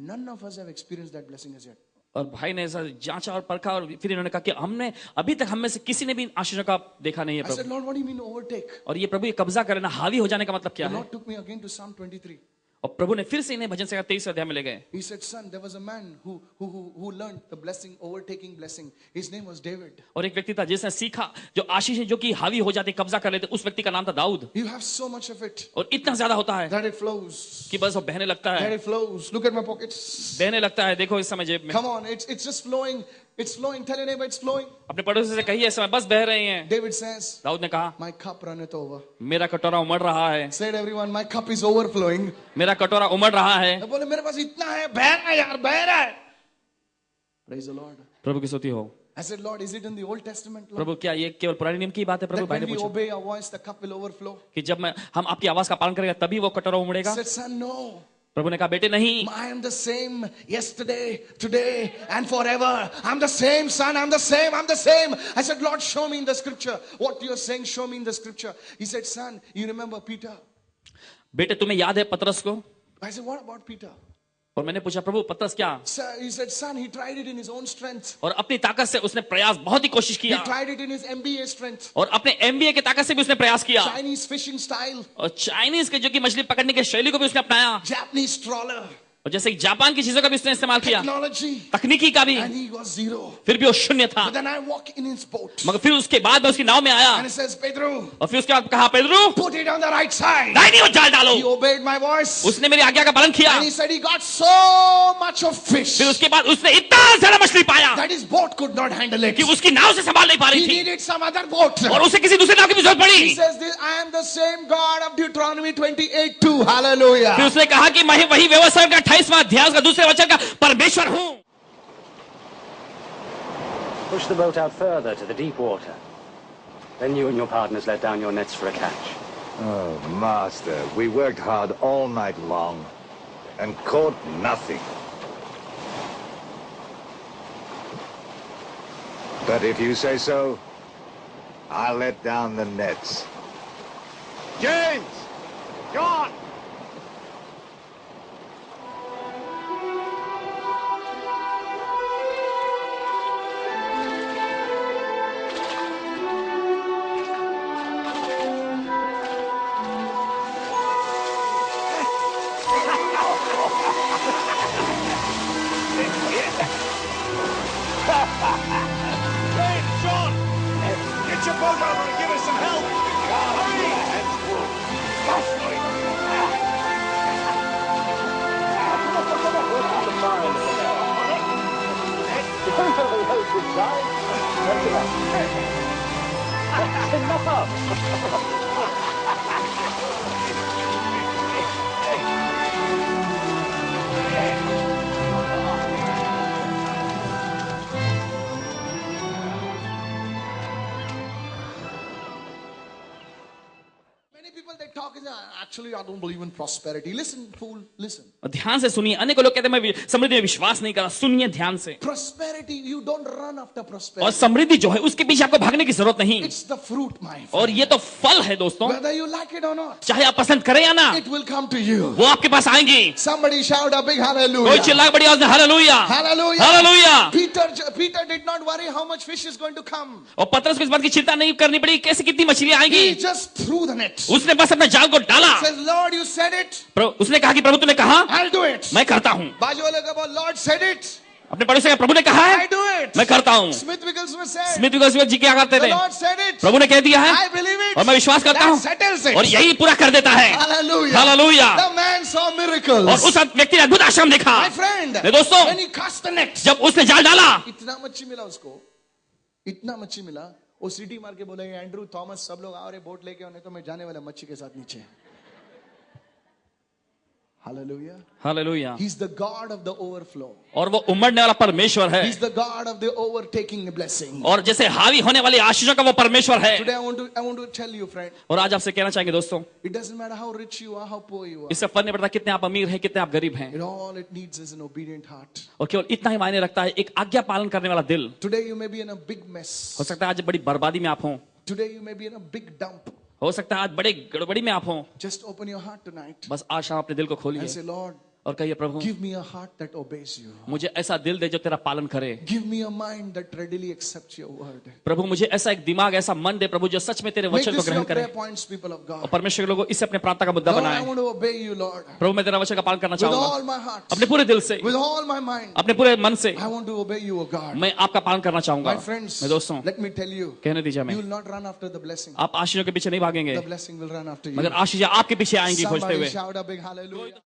none of us have experienced that blessing as yet. और भाई ने ऐसा जांचा और परखा, और फिर इन्होंने कहा कि हमने अभी तक हम में से किसी ने भी आशीषों का देखा नहीं है I said, Prabhu. Lord, what do you mean overtake? और ये प्रभु ये कब्जा कर लेना, हावी हो जाने का मतलब क्या The है? Lord took me again to Psalm 23. और प्रभु ने फिर से इन्हें भजन संहिता 23 अध्याय में ले गए। He said, son, there was a man who learned the blessing, overtaking blessing. His name was David. और एक व्यक्ति था जिसने सीखा जो आशीष जो कि हावी हो जाते, कब्जा कर लेते, उस व्यक्ति का नाम था Dawood. You have so much of it और इतना ज्यादा होता है that it flows. कि बस वो बहने लगता That है, it flows. Look at my pockets. बहने लगता है। देखो इस समय जेब में। Come on, it's just flowing. It's flowing. Tell your neighbor it's flowing. अपने पड़ोसी से कहिए इस समय बस बह रही हैं। David says, दाऊद ने कहा my cup runneth over. मेरा कटोरा उमड़ रहा है, Said everyone, my cup is overflowing. मेरा कटोरा उमड़ रहा है। बोले मेरे पास इतना है, बह रहा है यार, बह रहा है. Praise the Lord. प्रभु की स्तुति हो। I said, Lord, is it in the Old Testament, Lord? प्रभु क्या ये केवल पुराने नियम की बात है? प्रभु That भाई ने when we पूछा obey our voice, the cup will overflow. कि जब हम आपकी आवाज का पालन करेंगे तभी वो कटोरा I उमड़ेगा। said, son, no. प्रभु ने कहा बेटे नहीं, I am the same yesterday, today, and forever. I'm the same, son. I'm the same. I'm the same. I said, Lord, show me in the scripture what you're saying. Show me in the scripture. He said, son, you remember Peter? बेटे तुम्हें याद है पतरस को? I said, what about Peter? और मैंने पूछा प्रभु पतरस क्या? He said, son, he tried it in his own strength. और अपनी ताकत से उसने प्रयास बहुत ही कोशिश He किया tried it in his MBA strength. और अपने MBA की ताकत से भी उसने प्रयास किया Chinese fishing style. और चाइनीज के जो कि मछली पकड़ने की शैली को भी उसने अपनाया Japanese trawler. और जैसे जापान की चीजों का भी उसने इस्तेमाल किया, Technology. तकनीकी का भी, And he was zero. फिर भी वो शून्य था। But then I walk in his boat. मगर फिर उसके बाद मैं उसकी नाव में आया And he says, Pedro, और फिर उसके बाद कहा Pedro put it on the right side. दाहिनी ओर जाल डालो। He obeyed my voice. उसने मेरी आज्ञा का पालन किया। And he said he got so much of fish फिर उसके बाद उसने इतना सारा मछली पाया that his boat could not handle it. कि उसकी नाव से संभाल नहीं पा रही He थी needed some other boat. और उसे किसी दूसरे नाव की भी जरूरत He पड़ी। says this, I am the same God of Deuteronomy 28:2. Hallelujah. फिर उसने कहा कि मैं वही व्यवस्था का 28वां अध्याय का दूसरे वचन का परमेश्वर हूं। Push the boat out further to the deep water. Then you and your partners let down your nets for a catch. Oh, Master, we worked hard all night long and caught nothing. But if you say so, I'll let down the nets. James! John! Hey, John! Get your boat over and give us some help! Hurry! Many people they talk is actually I don't believe in prosperity. Listen, fool, listen. और ध्यान से सुनिए, अनेक लोग कहते हैं मैं समृद्धि में विश्वास नहीं करता। सुनिए ध्यान से। Prosperity, you don't run after और prosperity. समृद्धि जो है उसके पीछे आपको भागने की जरूरत नहीं। It's the fruit, my friend. और ये तो फल है दोस्तों, Whether you like it or not, चाहे आप पसंद करें या ना, it will come to you. वो आपके पास आएंगी। Somebody shout a big कोई hallelujah. चिल्लाए बड़ी आवाज में hallelujah, Hallelujah. Hallelujah. Peter did not worry how much fish is going to come. और पतरस को इस बात की चिंता नहीं करनी पड़ी कैसे कितनी मछलियां आएंगी। He just threw the net. उसने बस अपने जाल को डाला। Says, Lord, you said it. उसने कहा कि प्रभु तूने कहा, I'll do it. मैं करता हूँ। बाजू वाले का बोल, Lord said it. अपने पड़ोसी का प्रभु ने कहा I है, do it. मैं करता हूँ। Smith Wigglesworth said, स्मिथ विगलस्वर्थ जी क्या करते the थे? Lord said it. प्रभु ने कह दिया है I believe it. और मैं विश्वास करता That हूँ settles it. और यही पूरा कर देता है। Hallelujah. Hallelujah. The man saw miracles. और उस व्यक्ति ने अद्भुत आश्रम देखा। My friend, मेरे दोस्तों, when he cast the net, जब उसने जाल डाला, इतना मच्छी मिला उसको, इतना मच्छी मिला, वो सीटी मार के बोले, एंड्रू थॉमस सब लोग आओ रे बोट लेके आने, तो मैं जाने वाला मच्छी के साथ नीचे। Hallelujah. Hallelujah. He's the God of the overflow. और वो उमड़ने वाला परमेश्वर है। He's the God of the overtaking blessing. और जैसे हावी होने वाली आशीषों का वो परमेश्वर है। Today I want to tell you, friend, और आज आपसे कहना चाहेंगे दोस्तों, it doesn't matter how rich you are, how poor you are. इससे फर्क नहीं पड़ता कितने आप अमीर हैं, कितने आप गरीब हैं। All it needs is an obedient heart. और केवल इतना ही मायने रखता है एक आज्ञा पालन करने वाला दिल। Today you may be in a big mess. हो सकता है आज बड़ी बर्बादी में आप हों, Today you may be in a big dump. हो सकता है आज बड़े गड़बड़ी में आप हों। Just open your heart tonight बस आज शाम अपने दिल को and खोलिए say, Lord, और कहिए प्रभु give me a heart that obeys you. मुझे ऐसा दिल दे जो तेरा पालन करे। Give me a mind that readily accepts your word. प्रभु मुझे ऐसा एक दिमाग, ऐसा मन दे प्रभु जो सच में तेरे Make वचन को this ग्रहण your करे। prayer points, people of और God. परमेश्वर के लोगों इसे अपने प्रार्थना का मुद्दा Lord, I बनाए। want to obey you, Lord. प्रभु मैं तेरा वचन का पालन करना With चाहूंगा all my heart. अपने पूरे दिल से, With all my mind. अपने पूरे मन से। I want to obey you, O God. मैं आपका पालन करना चाहूंगा। My friends, मेरे दोस्तों, let me tell you, कहने दीजिए you मैं, will not run after the blessing. आप आशीषों के पीछे नहीं भागेंगे, The blessing will run after you. मगर आशीष आपके पीछे आएंगी खोजते Somebody हुए। shout a big hallelujah.